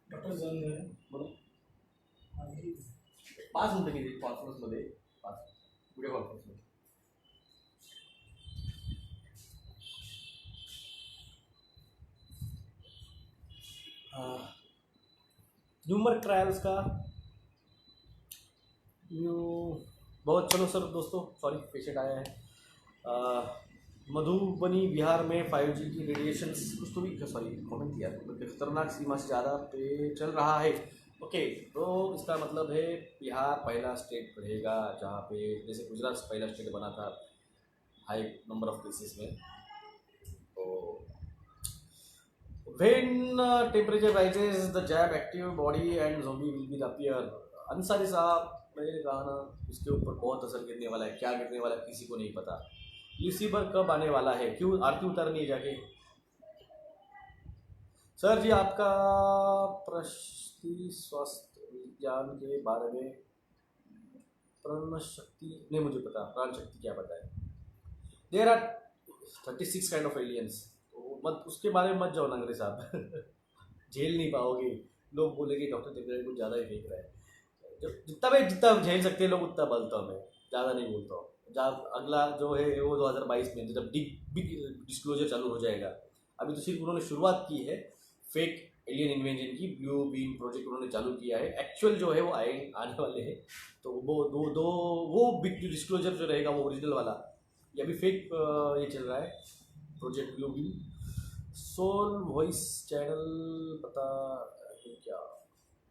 डॉक्टर जॉन बोलो 5 मिनटं मध्ये 5 वीडियो कॉन्फ्रेंस में। न्यूमर्क ट्रायल्स का बहुत, चलो सर दोस्तों, सॉरी पेशेंट आया है। मधुबनी बिहार में 5G की रेडिएशन कुछ तो भी, सॉरी कमेंट किया, खतरनाक सीमा से ज़्यादा पे चल रहा है। ओके, तो इसका मतलब है बिहार पहला स्टेट रहेगा जहाँ पे, जैसे गुजरात पहला स्टेट बना था हाई नंबर ऑफ केसेस में। तो when temperature rises the jab active body and zombie will be appear। Ansari साहब, मैंने कहा ना इसके ऊपर बहुत असर गिरने वाला है, क्या गिरने वाला है किसी को नहीं पता। लूसीफर कब आने वाला है, क्यों आरती उतारनी है जाके? सर जी आपका प्रश्न स्वास्थ्य विज्ञान के बारे में, प्राण शक्ति नहीं मुझे पता, प्राण शक्ति क्या पता है। There are 36 kind of aliens, तो मत उसके बारे में मत जाओ नंगरे साहब झेल नहीं पाओगे, लोग बोलेंगे डॉक्टर देवराज कुछ ज़्यादा ही फेंक रहा है। जितना झेल सकते हैं लोग उतना बोलता हूँ मैं, ज़्यादा नहीं बोलता हूँ। अगला जो है वो 2022 में जब बिग डिस्क्लोजर चालू हो जाएगा। अभी तो सिर्फ उन्होंने शुरुआत की है फेक एलियन इन्वेंजन की, ब्लू बीम प्रोजेक्ट उन्होंने चालू किया है। एक्चुअल जो है वो आने वाले हैं, तो वो बिग डिस्क्लोजर जो रहेगा वो ओरिजिनल वाला, ये अभी फेक ये चल रहा है Project Blue Beam. Soul voice channel पता है क्या?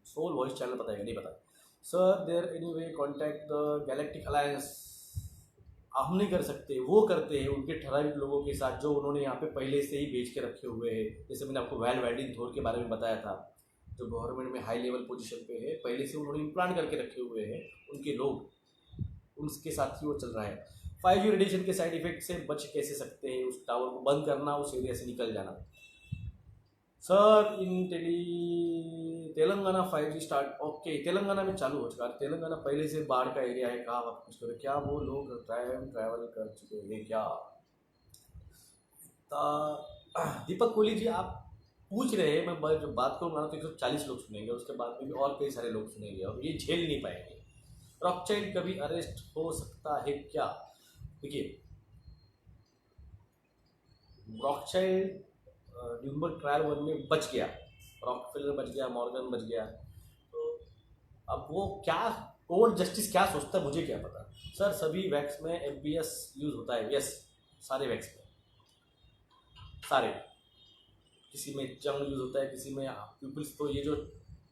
सोल वॉइस चैनल पता है नहीं पता sir. There any way contact the galactic alliance? हम नहीं कर सकते, वो करते हैं उनके ठराविक लोगों के साथ जो उन्होंने यहाँ पे पहले से ही बेच के रखे हुए हैं। जैसे मैंने आपको वैल वैडिन थोर के बारे में बताया था, जो गवर्नमेंट में हाई लेवल पोजीशन पे है, पहले से उन्होंने इम्प्लांट करके रखे हुए हैं उनके लोग, उनके साथ ही वो चल रहा है। 5G रेडिएशन के साइड इफेक्ट से बच कैसे सकते हैं? उस टावर को बंद करना, उस एरिया से निकल जाना। Sir in Telangana 5G start, okay Telangana में चालू हो चुका है। तेलंगाना पहले से बाढ़ का एरिया है, कहाँ आप कुछ करें क्या? वो लोग ट्रैवल कर चुके हैं क्या? दीपक कोहली जी आप पूछ रहे हैं, मैं जब बात करूँगा तो 140 लोग सुनेंगे, उसके बाद में भी और कई सारे लोग सुनेंगे और ये झेल नहीं पाएंगे। रॉकचाइल्ड कभी अरेस्ट हो सकता है क्या? देखिए रॉकचाइल्ड न्यूरम्बर्ग ट्रायल 1 में बच गया, रॉकफेलर बच गया, मॉर्गन बच गया, तो अब वो क्या कोर्ट जस्टिस क्या सोचता है मुझे क्या पता। सर सभी वैक्स में FBS यूज़ होता है, यस सारे वैक्स में, सारे, किसी में जंग यूज़ होता है, किसी में प्यूपिल्स। तो ये जो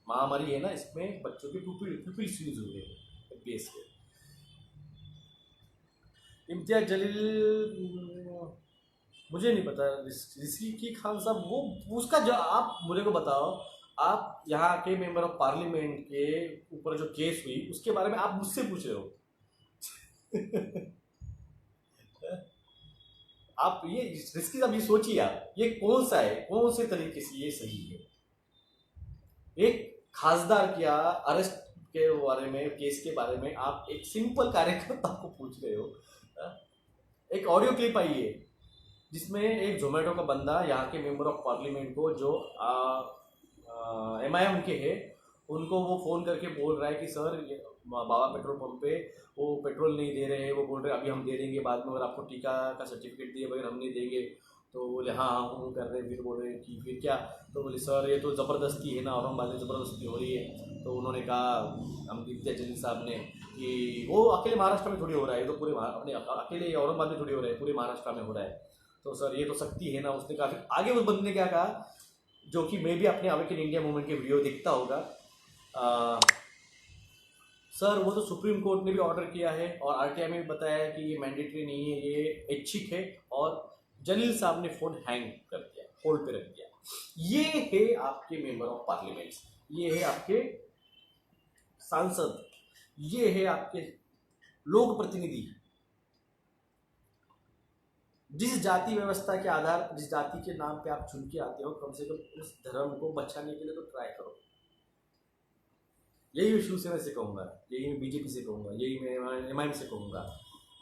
महामारी है ना इसमें बच्चों के प्यूपिल्स यूज़ हुए हैं FBS के। इम्तियाज जलील मुझे नहीं पता, ऋषि खान साहब वो उसका जो आप मुझे को बताओ, आप यहाँ के मेंबर ऑफ पार्लियामेंट के ऊपर जो केस हुई उसके बारे में आप मुझसे पूछ रहे हो आप ये ऋषि साहब ये सोचिए, आप ये कौन सा है, कौन से तरीके से ये सही है? एक खासदार किया अरेस्ट के बारे में, केस के बारे में आप एक सिंपल कार्यकर्ता को पूछ रहे हो। एक ऑडियो क्लिप आई है जिसमें एक जोमेटो का बंदा यहाँ के मेंबर ऑफ पार्लियामेंट को जो MIM के है उनको वो फ़ोन करके बोल रहा है कि सर बाबा पेट्रोल पंप पे वो पेट्रोल नहीं दे रहे हैं, वो बोल रहे हैं अभी हम दे देंगे बाद में, अगर आपको टीका का सर्टिफिकेट दिए बगैर हम नहीं देंगे। तो बोले हाँ हाँ हम कर रहे हैं, फिर बोल रहे हैं कि फिर क्या? तो बोले सर ये तो ज़बरदस्ती है ना, औरंगाबाद में ज़बरदस्ती हो रही है। तो उन्होंने कहा हम इम्तियाज जलील साहब ने कि वो अकेले महाराष्ट्र में थोड़ी हो रहा है, तो पूरे अपने अकेले औरंगाबाद में थोड़ी हो रहा है, पूरे महाराष्ट्र में हो रहा है। तो सर ये तो शक्ति है ना, उसने कहा। फिर आगे उस बंदे ने क्या कहा, जो कि मे भी अपने अवेकन इंडिया मूवमेंट के वीडियो देखता होगा, सर वो तो सुप्रीम कोर्ट ने भी ऑर्डर किया है और RTI में भी बताया है कि ये मैंडेटरी नहीं है, ये ऐच्छिक है। और जलील साहब ने फ़ोन हैंग कर दिया, होल्ड पे रख दिया। ये है आपके मेंबर ऑफ पार्लियामेंट, ये है आपके सांसद, ये है आपके लोक प्रतिनिधि। जिस जाति व्यवस्था के आधार, जिस जाति के नाम पे आप चुन के आते हो, कम से कम उस धर्म को बचाने के लिए तो ट्राई करो। यही मैं शिवसेना से कहूँगा, यही मैं BJP से कहूँगा, यही मैं MIM से कहूँगा।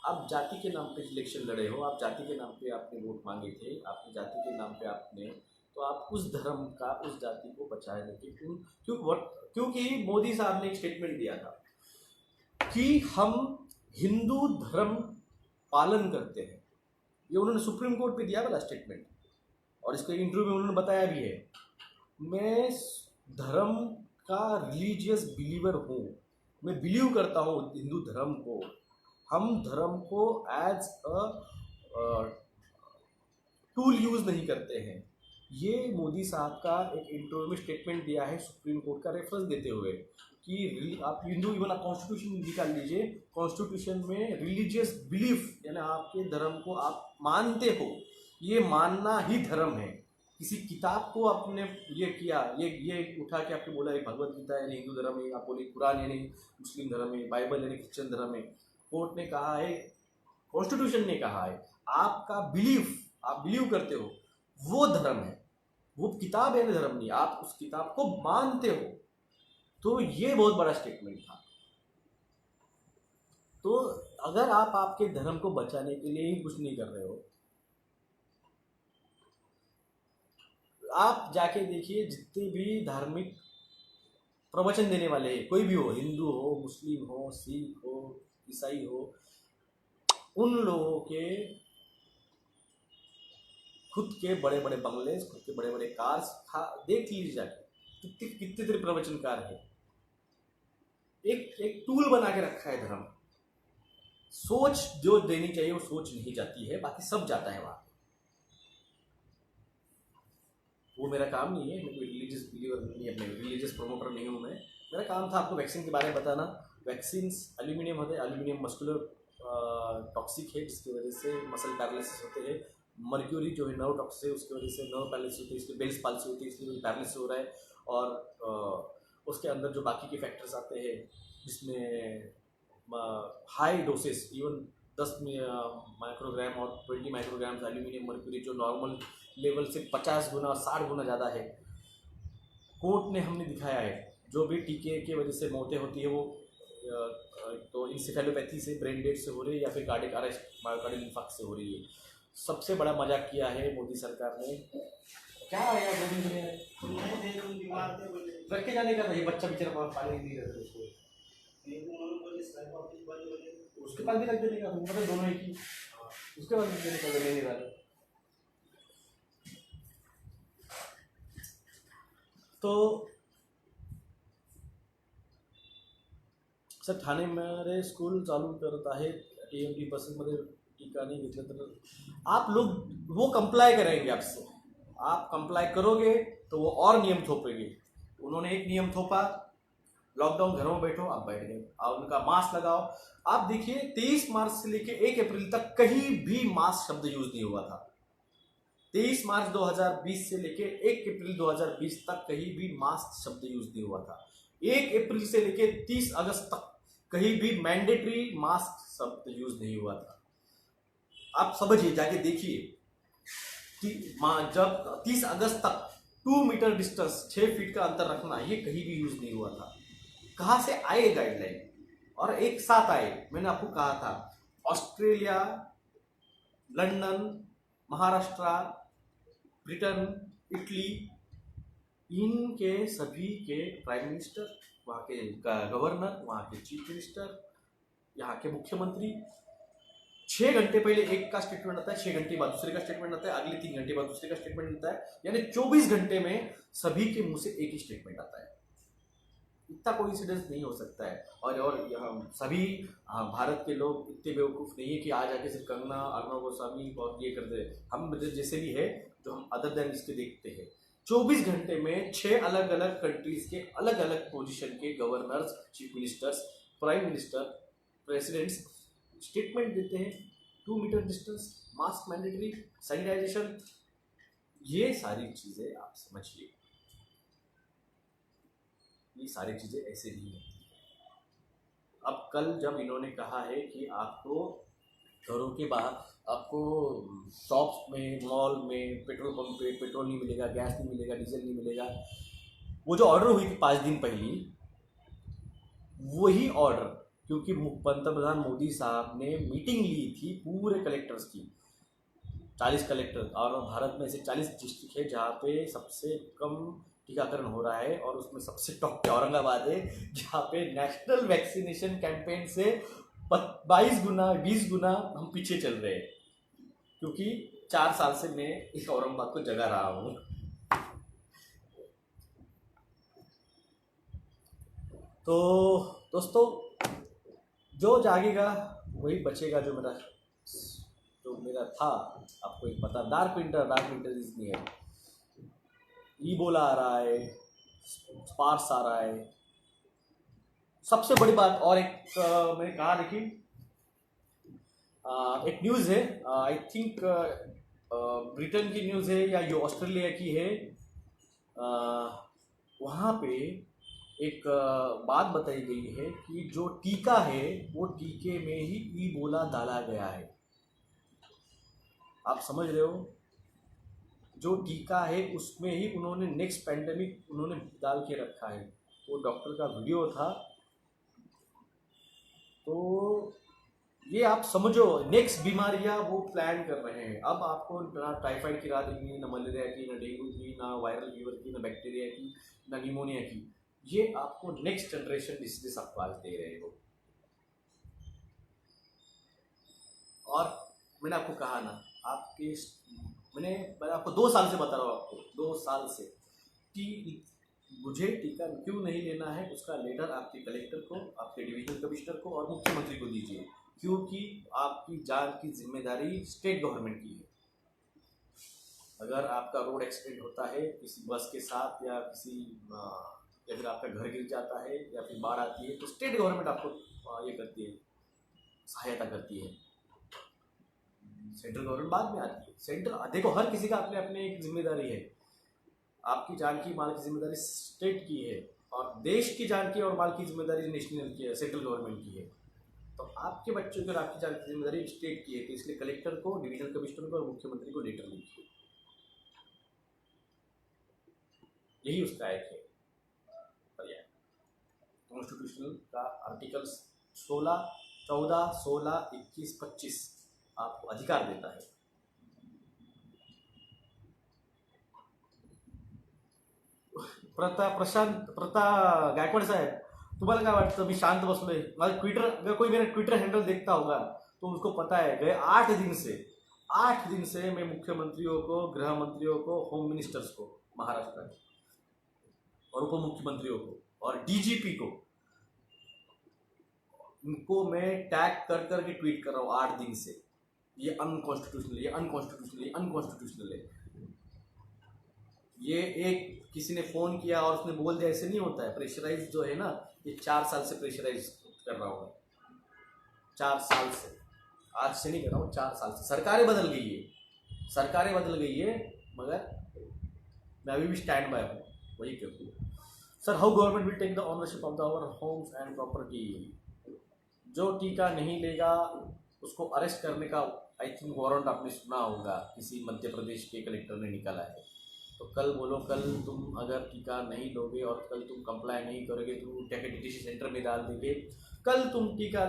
आप जाति के नाम पे इलेक्शन लड़े हो, आप जाति के नाम पे आपने वोट मांगे थे, आपने जाति के नाम पे आपने, तो आप उस धर्म का, उस जाति को बचाने के क्योंकि मोदी साहब ने एक स्टेटमेंट दिया था कि हम हिंदू धर्म पालन करते हैं। ये उन्होंने सुप्रीम कोर्ट पे दिया वाला स्टेटमेंट, और इसके इंटरव्यू में उन्होंने बताया भी है, मैं धर्म का रिलीजियस बिलीवर हूँ, मैं बिलीव करता हूँ हिंदू धर्म को। हम धर्म को एज अ टूल यूज़ नहीं करते हैं। ये मोदी साहब का एक इंटरव्यू में स्टेटमेंट दिया है सुप्रीम कोर्ट का रेफरेंस देते हुए कि आप हिंदू, इवन आप कॉन्स्टिट्यूशन निकाल लीजिए, कॉन्स्टिट्यूशन में रिलीजियस बिलीफ यानी आपके धर्म को आप मानते हो, ये मानना ही धर्म है। किसी किताब को आपने ये किया, ये उठा के आपने बोला भगवत गीता यानी हिंदू धर्म है, आप बोले कुरान यानी मुस्लिम धर्म है, बाइबल यानी क्रिश्चियन धर्म है। कोर्ट ने कहा है, कॉन्स्टिट्यूशन ने कहा है, आपका बिलीफ, आप बिलीव करते हो वो धर्म है, वो किताब है धर्म नहीं, आप उस किताब को मानते हो। तो ये बहुत बड़ा स्टेटमेंट था। तो अगर आप आपके धर्म को बचाने के लिए ही कुछ नहीं कर रहे हो, आप जाके देखिए जितने भी धार्मिक प्रवचन देने वाले हैं, कोई भी हो, हिंदू हो, मुस्लिम हो, सिख हो, ईसाई हो, उन लोगों के खुद के बड़े बड़े बंगले, खुद के बड़े बड़े कार्स देख लीजिए जाके, कितने तेरे प्रवचनकार है। एक टूल बना के रखा है धर्म। सोच जो देनी चाहिए वो सोच नहीं जाती है, बाकी सब जाता है वहां। वो मेरा काम नहीं है, मैं कोई रिलीजियस बिलीवर नहीं, अपने रिलीजियस प्रमोटर नहीं हूँ मैं। मेरा काम था आपको वैक्सीन के बारे में बताना। वैक्सीन एल्यूमिनियम होते हैं, एल्यूमिनियम मस्कुलर टॉक्सिक है, जिसकी वजह से मसल पैरालिसिस होते हैं। मर्क्यूरी जो है नर्व टॉक्सिक है, उसकी वजह से नर्व पैरालिसिस होती है, इसलिए बेल्स पाल्सी होती है, इसलिए पैरालिसिस हो रहा है। और उसके अंदर जो बाकी के फैक्टर्स आते हैं, जिसमें हाई डोसेस, इवन 10 माइक्रोग्राम और 20 माइक्रोग्राम एल्यूमिनियम मर्क्यूरी, जो नॉर्मल लेवल से 50 गुना 60 गुना ज़्यादा है। कोर्ट ने हमने दिखाया है जो भी टीके की वजह से मौतें होती है वो तो इंसेफेलोपैथी से, ब्रेन डेड से हो रही है, या फिर कार्डियक अरेस्ट, मायोकार्डियल इंफार्क्ट से हो रही है। सबसे बड़ा मजाक किया है मोदी सरकार ने। क्या आया रख के जाने का था, ये बच्चा बेचारा पानी नहीं रहता उसको, उसके पास भी रख देने का, मतलब दोनों एक ही, उसके पास रख देने का नहीं रहा। तो सर ठाणे मध्ये स्कूल चालू करत आहे, TMT बसेसमध्ये टीका नहीं घेतलं तर आप लोग वो कंप्लाई करेंगे आपसे, आप कंप्लाई करोगे तो वो और नियम थोपेंगे। उन्होंने एक नियम थोपा, लॉकडाउन, घरों में बैठो, आप बैठ गए, आप उनका मास्क लगाओ। आप देखिए 23 मार्च से लेके 1 अप्रैल तक कहीं भी मास्क शब्द यूज नहीं हुआ था। 23 मार्च 2020 से लेके 1 अप्रैल 2020 तक कहीं भी मास्क शब्द यूज नहीं हुआ था। 1 अप्रैल से लेके 30 अगस्त तक कहीं भी मैंडेटरी मास्क शब्द यूज नहीं हुआ था। आप समझिए, जाके देखिए कि जब 30 अगस्त तक 2 मीटर डिस्टेंस, 6 फीट का अंतर रखना, ये कहीं भी यूज नहीं हुआ था। कहाँ से आए गाइडलाइन, और एक साथ आए। मैंने आपको कहा था Australia, London, Maharashtra, Britain, Italy, इनके सभी के प्राइम मिनिस्टर, वहाँ के गवर्नर, वहाँ के चीफ मिनिस्टर, यहाँ के मुख्यमंत्री 6 घंटे पहले एक का स्टेटमेंट आता है, 6 घंटे बाद दूसरे का स्टेटमेंट आता है, अगले 3 घंटे बाद दूसरे का स्टेटमेंट आता है, यानी 24 घंटे में सभी के मुंह से एक ही स्टेटमेंट आता है। इतना कोइंसिडेंस नहीं हो सकता है। और हम सभी भारत के लोग इतने बेवकूफ़ नहीं है कि आज आके सिर्फ कंगना, अर्णव गोस्वामी और ये करते हैं। हम जैसे भी है जो हम अदर देन इसके देखते हैं, 24 घंटे में 6 अलग अलग कंट्रीज के अलग अलग पोजीशन के governors, chief ministers, prime minister, presidents statement देते हैं। 2 meter distance, mask mandatory, sanitization, ये सारी चीज़ें आप समझिए, ये सारी चीज़ें ऐसे नहीं होती। अब कल जब इन्होंने कहा है कि आपको घरों के बाहर, आपको शॉप्स में, मॉल में, पेट्रोल पंप पे पेट्रोल नहीं मिलेगा, गैस नहीं मिलेगा, डीजल नहीं मिलेगा, वो जो ऑर्डर हुई थी 5 दिन पहले, वही ऑर्डर, क्योंकि पंतप्रधान मोदी साहब ने मीटिंग ली थी पूरे कलेक्टर्स की, 40 कलेक्टर, और भारत में ऐसे 40 डिस्ट्रिक्ट है जहाँ पे सबसे कम टीकाकरण हो रहा है, और उसमें सबसे टॉप पे औरंगाबाद है, जहाँ पे नेशनल वैक्सीनेशन कैंपेन से 22 गुना 20 गुना हम पीछे चल रहे हैं, क्योंकि 4 साल से मैं इस औरंगाबाद को जगा रहा हूँ। तो दोस्तों, जो जागेगा वही बचेगा। जो मेरा था, आपको एक पता, डार्क विंटर नहीं है, ईबोला आ रहा है, स्पार्स आ रहा है। सबसे बड़ी बात और एक मैंने कहा, देखिए एक न्यूज़ है, आई थिंक ब्रिटेन की न्यूज़ है या ये ऑस्ट्रेलिया की है। वहाँ पे एक बात बताई गई है कि जो टीका है वो टीके में ही ईबोला डाला गया है। आप समझ रहे हो, जो टीका है उसमें ही उन्होंने नेक्स्ट पैंडेमिक उन्होंने डाल के रखा है। वो डॉक्टर का वीडियो था। तो ये आप समझो, नेक्स्ट बीमारियां वो प्लान कर रहे हैं। अब आपको ना टाइफाइड की राह देंगे, ना मलेरिया की, ना डेंगू की, ना वायरल फीवर की, ना बैक्टीरिया की, ना निमोनिया की। ये आपको नेक्स्ट जनरेशन डिसीजेस आपको आज दे रहे हो। और मैंने आपको कहा ना, मैंने आपको 2 साल से बता रहा हूँ, आपको 2 साल से, कि मुझे टीका क्यों नहीं लेना है, उसका लेटर आपके कलेक्टर को, आपके डिवीजनल कमिश्नर को और मुख्यमंत्री को दीजिए, क्योंकि आपकी जान की जिम्मेदारी स्टेट गवर्नमेंट की है। अगर आपका रोड एक्सीडेंट होता है किसी बस के साथ या फिर आपका घर गिर जाता है या फिर बाढ़ आती है, तो स्टेट गवर्नमेंट आपको ये करती है, सहायता करती है। सेंट्रल गवर्नमेंट बाद में आती है। सेंट्रल, देखो, हर किसी का अपने अपने एक जिम्मेदारी है। आपकी जान की माल की जिम्मेदारी स्टेट की है, और देश की जान की और माल की जिम्मेदारी नेशनल की है, सेंट्रल गवर्नमेंट की है। तो आपके बच्चों की और आपकी जान की जिम्मेदारी स्टेट की है। तो इसलिए कलेक्टर को, डिवीजनल कमिश्नर को और मुख्यमंत्री को लेटर लिखिए। यही उसका एक है पर्याय। कॉन्स्टिट्यूशनल का आर्टिकल 16, 14, 16, 21, 25 आपको अधिकार देता है। प्रता गायकवाड साहेब, तुम्हाला काय वाटतं? मी शांत बसलोय, माझं ट्विटर, अगर कोई मेरा ट्विटर हैंडल देखता होगा तो उसको पता है, गए 8 दिन से मैं मुख्यमंत्रियों को, गृह मंत्रियों को, होम मिनिस्टर्स को, महाराष्ट्र के, और उप मुख्यमंत्रियों को और डीजीपी को, इनको मैं टैग कर करके ट्वीट कर रहा हूँ 8 दिन से। ये अनकॉन्स्टिट्यूशनल, ये अनकॉन्स्टिट्यूशनल, ये अनकॉन्स्टिट्यूशनल है। ये एक किसी ने फ़ोन किया और उसने बोल दिया, ऐसे नहीं होता है। प्रेशराइज जो है ना, ये 4 साल से प्रेशराइज कर रहा हूँ, 4 साल से, आज से नहीं कर रहा हूँ, 4 साल से। सरकारें बदल गई है, मगर मैं अभी भी स्टैंड बाय हूँ, वही क्यों। Sir, how government will take the ownership of the our homes and property? जो टीका नहीं लेगा उसको अरेस्ट करने का, आई थिंक वारंट आपने सुना होगा, किसी मध्य प्रदेश के कलेक्टर ने निकाला है। तो कल बोलो, कल तुम अगर टीका नहीं लोगे और कल तुम कंप्लाई नहीं करोगे तो क्या के डीटीसी सेंटर में डाल देंगे। कल तुम टीका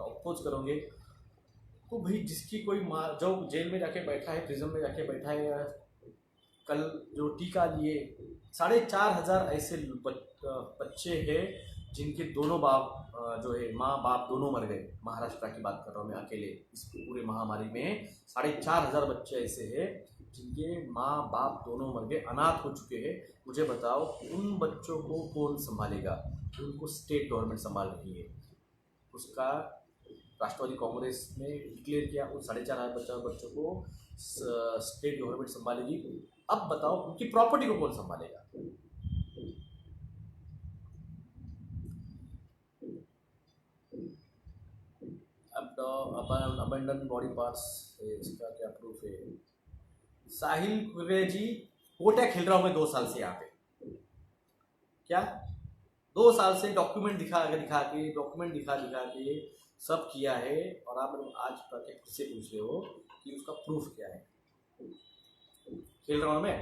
अपोज करोगे तो भाई, जिसकी कोई जो जेल में जाके बैठा है, प्रिजन में जाके बैठा है, या कल जो टीका लिए, 4,500 ऐसे बच्चे हैं जिनके दोनों बाप जो है, माँ बाप दोनों मर गए। महाराष्ट्र की बात कर रहा हूँ मैं, अकेले इस पूरे महामारी में 4,500 बच्चे ऐसे हैं जिनके माँ बाप दोनों मर गए, अनाथ हो चुके हैं। मुझे बताओ, उन बच्चों को कौन संभालेगा? उनको स्टेट गवर्नमेंट संभाल रही है। उसका राष्ट्रवादी कांग्रेस ने डिक्लेयर किया, उन 4,500 बच्चों को स्टेट गवर्नमेंट संभालेगी। अब बताओ, उनकी प्रॉपर्टी को कौन संभालेगा? अब अबेंडन बॉडी पार्ट्स, इसका क्या प्रूफ है? साहिल कुरे जी, कोटा खेल रहा हूँ मैं 2 साल से यहाँ पे। क्या 2 साल से डॉक्यूमेंट दिखा के सब किया है, और आप आज फिर से पूछ रहे हो कि उसका प्रूफ क्या है? खेल रहा हूँ मैं?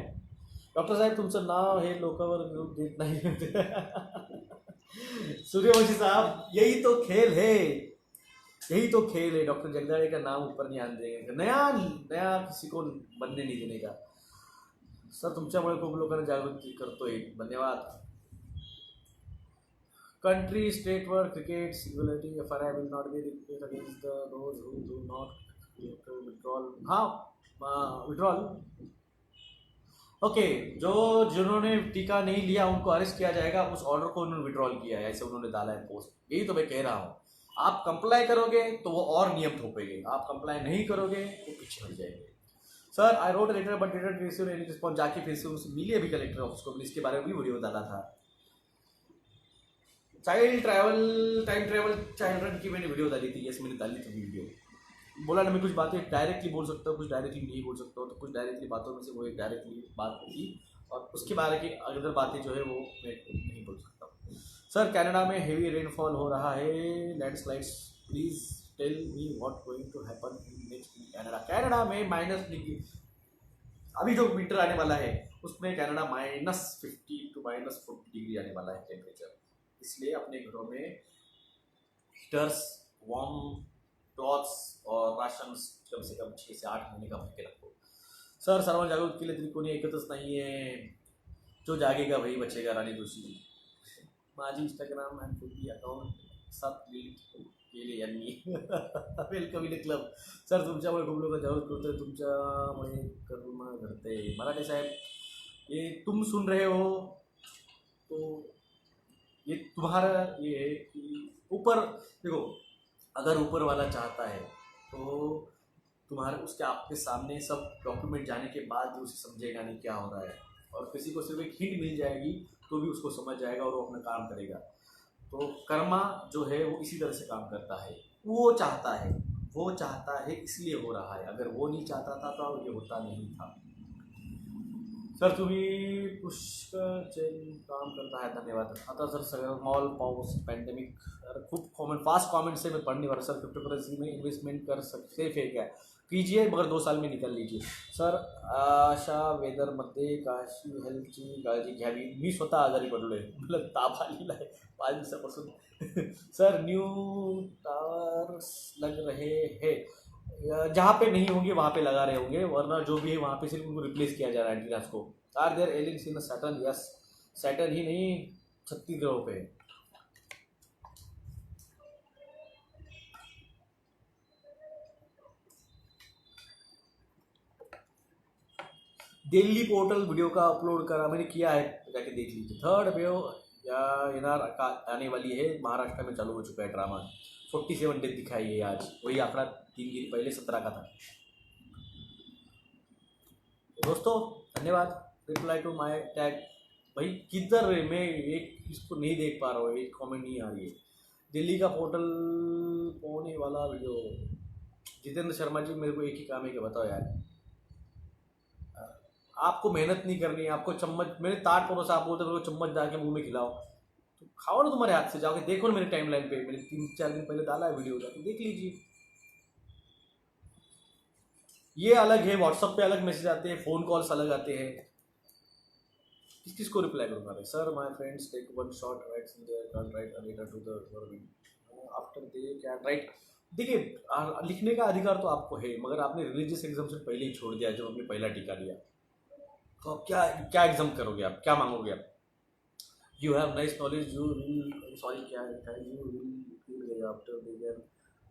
डॉक्टर साहेब, तुमचं नाव हे लोकांवर देत नाही। सूर्यवंशी साहब, यही तो खेल है। डॉक्टर जगदाळे का नाम ऊपर नहीं आने देंगे, नया किसी को बनने नहीं देने का। सर, तुमच्यामुळे खूप लोकांना जागृती करतोय, धन्यवाद। country, state war, cricket, singularity, FRI will not be repeated against those who do not withdrawal. हाँ, withdrawal. ओके, जिन्होंने टीका नहीं लिया उनको अरेस्ट किया जाएगा, उस ऑर्डर को उन्होंने विड्रॉल किया है, ऐसे उन्होंने डाला है पोस्ट। यही तो मैं कह रहा हूँ, आप कंप्लाई करोगे तो वो और नियम थोपेंगे, आप कंप्लाई नहीं करोगे तो पीछे हट जाएंगे। Sir I wrote letter but didn't receive any response, जाके फिर से उससे मिली अभी कलेक्टर ऑफिस को, इसके बारे में भी वीडियो डाला था। टाइम ट्रैवल चाइल्ड रन की मैंने वीडियो डाली थी, यस मैंने डाली थी वीडियो। बोला ना मैं कुछ बातें डायरेक्टली बोल सकता हूँ, कुछ डायरेक्टली नहीं बोल सकता हूँ, तो कुछ डायरेक्टली बातों में से वो एक डायरेक्टली बात थी, और उसके बारे की अदर बातें जो है वो मैं नहीं बोल सकता हूँ। सर कनाडा में हेवी रेनफॉल हो रहा है, landslides, please tell me what going to happen in next Canada. Canada में माइनस डिग्री, अभी जो विंटर आने वाला है उसमें कनाडा -50 to -40 डिग्री आने वाला है टेम्परेचर, इसलिए अपने घरों में हीटर्स, वार्म क्लॉथ्स और राशन कम से कम 6 से 8 महीने का भर के रखो। सर सर्व जागरूक के लिए त्रिकोणी एकत्रच नाही आहे, जो जागेगा वही बचेगा, राणी जोशी। माझी इंस्टाग्राम अँड फेसबुक अकाउंट सात केले यांनी वेलकम इन क्लब। सर तुमच्यामुळे खूप लोक जागरूक करतोय, तुमच्यामुळे करुणा घडते। मराठे साहेब, ये तुम सुन रहे हो तो ये तुम्हारा ये है कि ऊपर देखो, अगर ऊपर वाला चाहता है तो तुम्हारे उसके आपके सामने सब डॉक्यूमेंट जाने के बाद भी उसे समझेगा नहीं क्या हो रहा है, और किसी को सिर्फ एक हिंट मिल जाएगी तो भी उसको समझ जाएगा और वो अपना काम करेगा। तो कर्मा जो है वो इसी तरह से काम करता है, वो चाहता है इसलिए हो रहा है, अगर वो नहीं चाहता था तो ये होता नहीं था। सर तुम्ही पुष्कळ चैन काम करता है, धन्यवाद। आता सर सगळं मॉल पाऊस पॅन्डेमिक, खूप फास्ट कमेंट से मैं पढ़ने वाला। सर क्रिप्टो करेंसी में इन्वेस्टमेंट कर सकते फेक है, कीजिए मगर 2 साल में निकाल लीजिए। सर अशा वेदरमध्ये काशी हेल्थची काळजी घ्यावी, मी स्वतः आजारी पडलो आहे, मला ताप आलेला आहे 5 दिवसापासून। सर न्यू टावर्स लग रहे हैं, जहाँ पे नहीं होंगे वहाँ पे लगा रहे होंगे, वरना जो भी है वहाँ पे सिर्फ उनको रिप्लेस किया जा रहा है एंटीनास को। Are there aliens in Saturn, yes Saturn ही नहीं 36 ग्रहों पे। दिल्ली पोर्टल वीडियो का अपलोड करा, मैंने किया है, जाके देख लीजिए। थर्ड वेव या आने वाली है, महाराष्ट्र में चालू हो चुका है ड्रामा। 47 डेथ दिखाई है आज, वही आंकड़ा 3 दिन पहले 17 का था। दोस्तों धन्यवाद, रिप्लाई टू माय टैग। भाई किधर मैं एक इसको नहीं देख पा रहा हूँ, एक कमेंट नहीं आ रही है। दिल्ली का पोर्टल होने वाला वीडियो, जितेंद्र शर्मा जी मेरे को एक ही काम है कि बताओ यार, आपको मेहनत नहीं करनी है, आपको चम्मच, मेरे ताट परोसा, आप बोलते मेरे को चम्मच डाल के मुँह में खिलाओ, तो खाओ ना तुम्हारे हाथ से, जाके देखो ना मेरे टाइमलाइन पे, मैंने 3-4 दिन पहले डाला है वीडियो, जाके देख लीजिए। ये अलग है, व्हाट्सएप पे अलग मैसेज आते हैं, फ़ोन कॉल्स अलग आते हैं, किस किस को रिप्लाई करूँगा मैं। Sir my friends take one shot rights in there can write a letter to the government after they can write. देखिए लिखने का अधिकार तो आपको है, मगर आपने रिलीजियस एग्जाम्पशन पहले ही छोड़ दिया जब आपने पहला टीका लिया, तो आप क्या एग्जाम करोगे, आप क्या मांगोगे आप। You have nice knowledge, you will sorry क्या है, यू विल फील गया after they can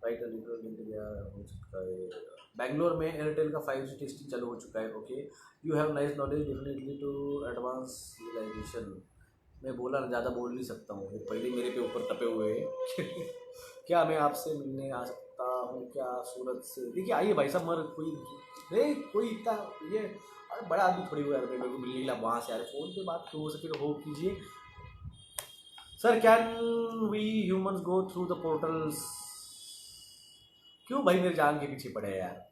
write a letter link गया हो चुका है। बैंगलोर में एयरटेल का 5G टेस्टिंग चालू हो चुका है, okay. You have nice knowledge definitely to advance civilization. मैं बोला ना, ज़्यादा बोल नहीं सकता हूँ, पहले मेरे पे ऊपर तपे हुए हैं। क्या मैं आपसे मिलने आ सकता हूँ क्या सूरत से। देखिए आइए भाई साहब, मगर कोई इतना ये बड़ा आदमी थोड़ी हुआ है मेरे को मिलने के लिए, वहाँ से आ रहे, फ़ोन पे बात हो सके तो हो कीजिए। Sir can we humans go through the portals. क्यों भाई मेरे जान के पीछे पड़े यार,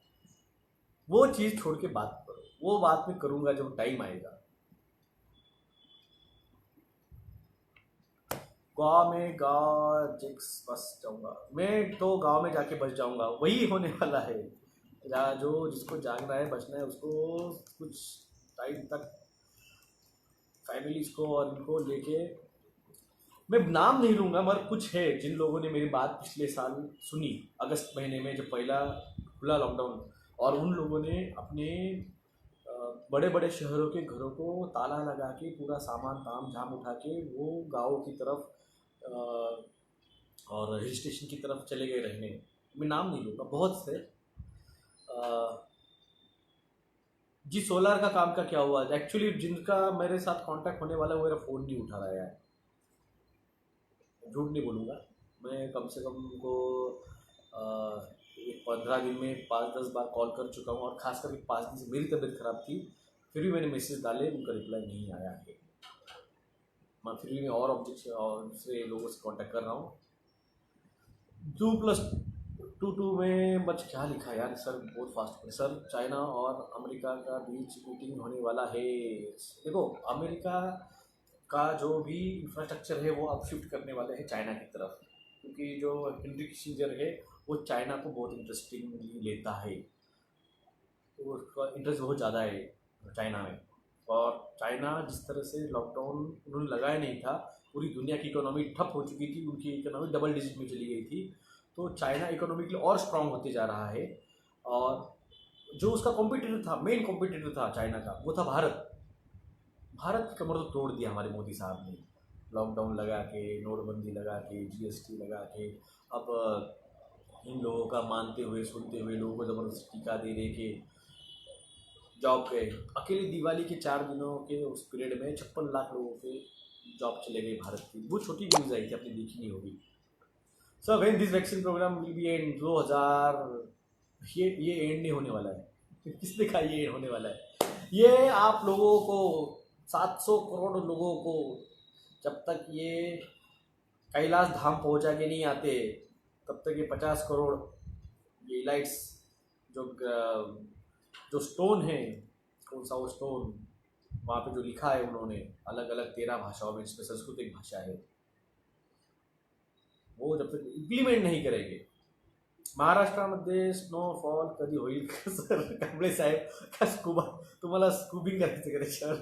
वो चीज़ छोड़ के बात करो, वो बात मैं करूँगा जब टाइम आएगा। गाँव में जिक्स बस जाऊँगा मैं, तो गांव में जाके बस जाऊँगा, वही होने वाला है। जो जिसको जागना है बचना है उसको कुछ टाइम तक फैमिलीज को और इनको लेके, मैं नाम नहीं लूँगा मगर कुछ है जिन लोगों ने मेरी बात पिछले साल सुनी अगस्त महीने में जब पहला खुला लॉकडाउन, और उन लोगों ने अपने बड़े बड़े शहरों के घरों को ताला लगा के पूरा सामान ताम झाम उठा के वो गाँव की तरफ और हिल स्टेशन की तरफ चले गए रहने। मैं नाम नहीं लूँगा, बहुत से। जी सोलार का काम का क्या हुआ? एक्चुअली जिनका मेरे साथ कांटेक्ट होने वाला है वो मेरा फ़ोन नहीं उठा रहा है, झूठ नहीं बोलूँगा। मैं कम से कम उनको एक 15 दिन में 5-10 बार कॉल कर चुका हूँ, और ख़ास करके 5 दिन से मेरी तबीयत ख़राब थी, फिर भी मैंने मैसेज डाले, उनका रिप्लाई नहीं आया है। मैं फिर भी मैं और ऑब्जेक्ट और दूसरे लोगों से कांटेक्ट कर रहा हूँ। 2+2 में बच क्या लिखा यार सर, बहुत फास्ट है सर। चाइना और अमेरिका का बीच मीटिंग होने वाला है। देखो, अमेरिका का जो भी इंफ्रास्ट्रक्चर है वो अब शिफ्ट करने वाले हैं चाइना की तरफ, क्योंकि जो हेनरी किसिंजर है वो चाइना को बहुत इंटरेस्टिंगली लेता है, तो उसका इंटरेस्ट बहुत ज़्यादा है चाइना में। और चाइना जिस तरह से लॉकडाउन उन्होंने लगाया नहीं था, पूरी दुनिया की इकोनॉमी ठप हो चुकी थी, उनकी इकोनॉमी डबल डिजिट में चली गई थी, तो चाइना इकोनॉमिकली और स्ट्रांग होते जा रहा है। और जो उसका कॉम्पिटिटर था, मेन कॉम्पिटिटर था चाइना का, वो था भारत। भारत की कमर तो तोड़ दिया हमारे मोदी साहब ने, लॉकडाउन लगा के, नोटबंदी लगा के, जीएसटी लगा के। अब इन लोगों का मानते हुए सुनते हुए लोगों को ज़बरदस्ती टीका दे दे के जॉब गए। अकेले दिवाली के 4 दिनों के उस पीरियड में 56 लाख लोगों के जॉब चले गए भारत की। वो छोटी न्यूज़ आई थी, आपने देखी नहीं होगी। Sir when this vaccine program will be end 2000, ये एंड नहीं होने वाला है। किसने कहा ये एंड होने वाला है? ये आप लोगों को, 700 करोड़ लोगों को, जब तक ये कैलाश धाम पहुंचा के नहीं आते, तब तक ये 50 करोड़ ये लाइट्स जो स्टोन है, कौन सा वो स्टोन, वहाँ पे जो लिखा है उन्होंने अलग अलग 13 भाषाओं में, जिसमें संस्कृत एक भाषा है, वो जब तक इम्प्लीमेंट नहीं करेंगे। महाराष्ट्रामध्ये स्नोफॉल कधी होईल का सर? कांबळे साहेब का स्कूबा, तुम्हाला स्कूबिंग करायचं का त्याच्यावर?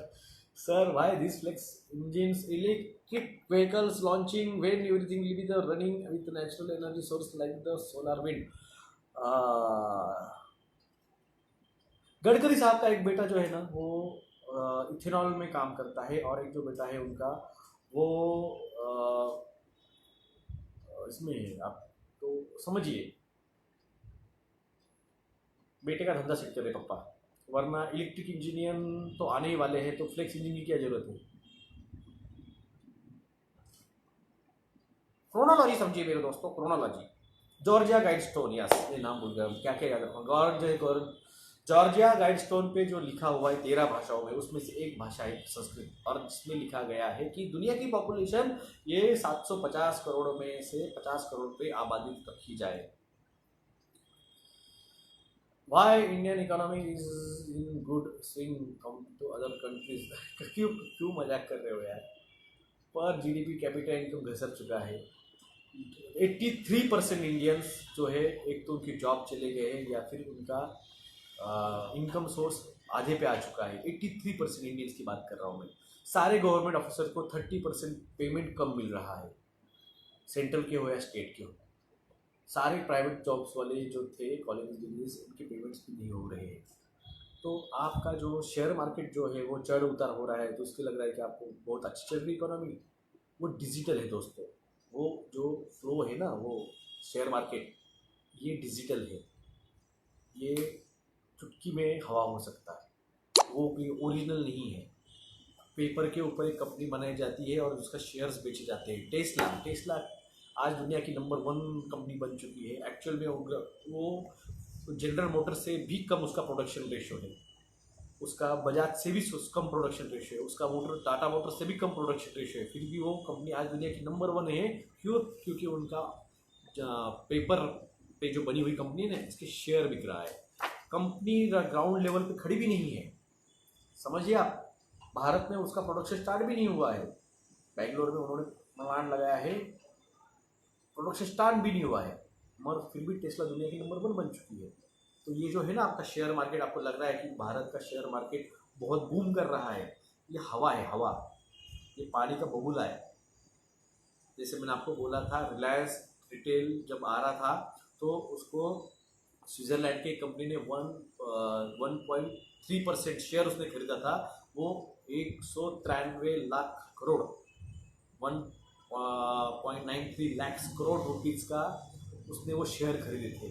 Sir why this flex engines electric vehicles launching when everything will be the running with natural energy source like the solar wind. Gadkari साहब का एक बेटा जो है ना, वो इथेनॉल में काम करता है, और एक जो बेटा है उनका वो इसमें, आप तो समझिए, बेटे का धंधा सेट करे पप्पा, वरना इलेक्ट्रिक इंजीनियर तो आने ही वाले हैं, तो फ्लेक्स इंजन की क्या जरूरत है? क्रोनोलॉजी समझिए मेरे दोस्तों, क्रोनोलॉजी। जॉर्जिया गाइडस्टोन, यस, ये नाम भूल गया, क्या क्या याद रखूँगा। जॉर्जिया गाइडस्टोन पे जो लिखा हुआ है 13 भाषाओं में, उसमें से एक भाषा है संस्कृत, और जिसमें लिखा गया है कि दुनिया की पॉपुलेशन ये 750 करोड़ में से 50 करोड़ पे आबादी रखी जाए। Why Indian economy is in good swing compared to other countries? क्यों क्यों मजाक कर रहे हो यार? पर जीडीपी कैपिटा इनकम घसर चुका है। 83% इंडियंस जो है, एक तो उनकी जॉब चले गए हैं, या फिर उनका इनकम सोर्स आधे पे आ चुका है। 83% इंडियंस की बात कर रहा हूँ मैं। सारे गवर्नमेंट ऑफिसर को 30% पेमेंट कम मिल रहा है, सेंट्रल के हो या स्टेट के हो। सारे प्राइवेट जॉब्स वाले जो थे, कॉलेज डिग्रीज, उनके पेमेंट्स भी नहीं हो रहे हैं। तो आपका जो शेयर मार्केट जो है वो चढ़ उतार हो रहा है, तो उसके लग रहा है कि आपको बहुत अच्छी चल रही इकोनॉमी। वो डिजिटल है दोस्तों, वो जो फ्लो है ना, वो शेयर मार्केट, ये डिजिटल है। ये चुटकी में हवा हो सकता है, वो कोई ओरिजिनल नहीं है। पेपर के ऊपर एक कंपनी बनाई जाती है और उसका शेयर्स बेचे जाते हैं। टेस्ला आज दुनिया की नंबर 1 कंपनी बन चुकी है। एक्चुअल में वो जनरल मोटर से भी कम उसका प्रोडक्शन रेशियो है, उसका बजाज से भी कम प्रोडक्शन रेशियो है, उसका टाटा मोटर से भी कम प्रोडक्शन रेशियो है, फिर भी वो कंपनी आज दुनिया की नंबर 1 है। क्यों? क्योंकि उनका पेपर पे जो बनी हुई कंपनी है, इसके शेयर बिक रहा है। कंपनी ग्राउंड लेवल पे खड़ी भी नहीं है, समझिए आप। भारत में उसका प्रोडक्शन स्टार्ट भी नहीं हुआ है। बेंगलोर में उन्होंने प्लांट लगाया है, प्रोडक्शन स्टार्ट भी नहीं हुआ है, मगर फिर भी टेस्ला दुनिया की नंबर 1 बन चुकी है। तो ये जो है ना आपका शेयर मार्केट, आपको लग रहा है कि भारत का शेयर मार्केट बहुत बूम कर रहा है, ये हवा है, हवा। ये पानी का बबूला है। जैसे मैंने आपको बोला था, रिलायंस रिटेल जब आ रहा था, तो उसको स्विट्जरलैंड की कंपनी ने 1.3% शेयर उसने खरीदा था। वो 193 लाख करोड़, 0.93 लाख करोड़ रुपीज़ का उसने वो शेयर खरीदे थे,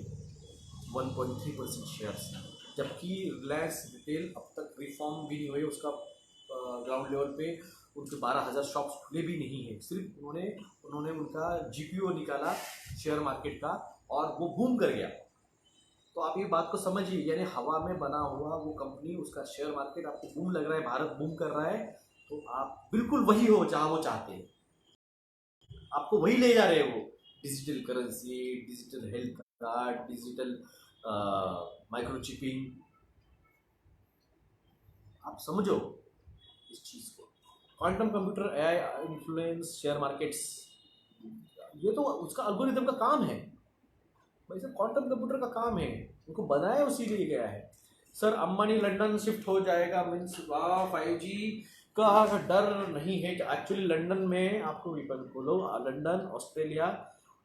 1.3% शेयर्स। जबकि रिलायंस रिटेल अब तक रिफॉर्म भी नहीं हुई, उसका ग्राउंड लेवल पे उनके 12,000 शॉप्स खुले भी नहीं है। सिर्फ उन्होंने उनका जीपीओ निकाला शेयर मार्केट का और वो बूम कर गया। तो आप ये बात को समझिए, यानी हवा में बना हुआ वो कंपनी, उसका शेयर मार्केट आपको बूम लग रहा है, भारत बूम कर रहा है, तो आप बिल्कुल वही हो जहाँ वो चाहते हैं, आपको वही ले जा रहे हैं वो। Digital currency, digital health card, digital microchipping, आप समझो इस चीज़ को। Quantum computer, AI influence share markets, ये तो उसका अल्गोरिदम का काम है भाई साहब, क्वांटम कंप्यूटर का काम है, उनको बनाया उसी लिए गया है। सर अंबानी लंदन शिफ्ट हो जाएगा, मीन्स 5G का डर नहीं है। एक्चुअली लंदन में आपको बोलो, लंदन, ऑस्ट्रेलिया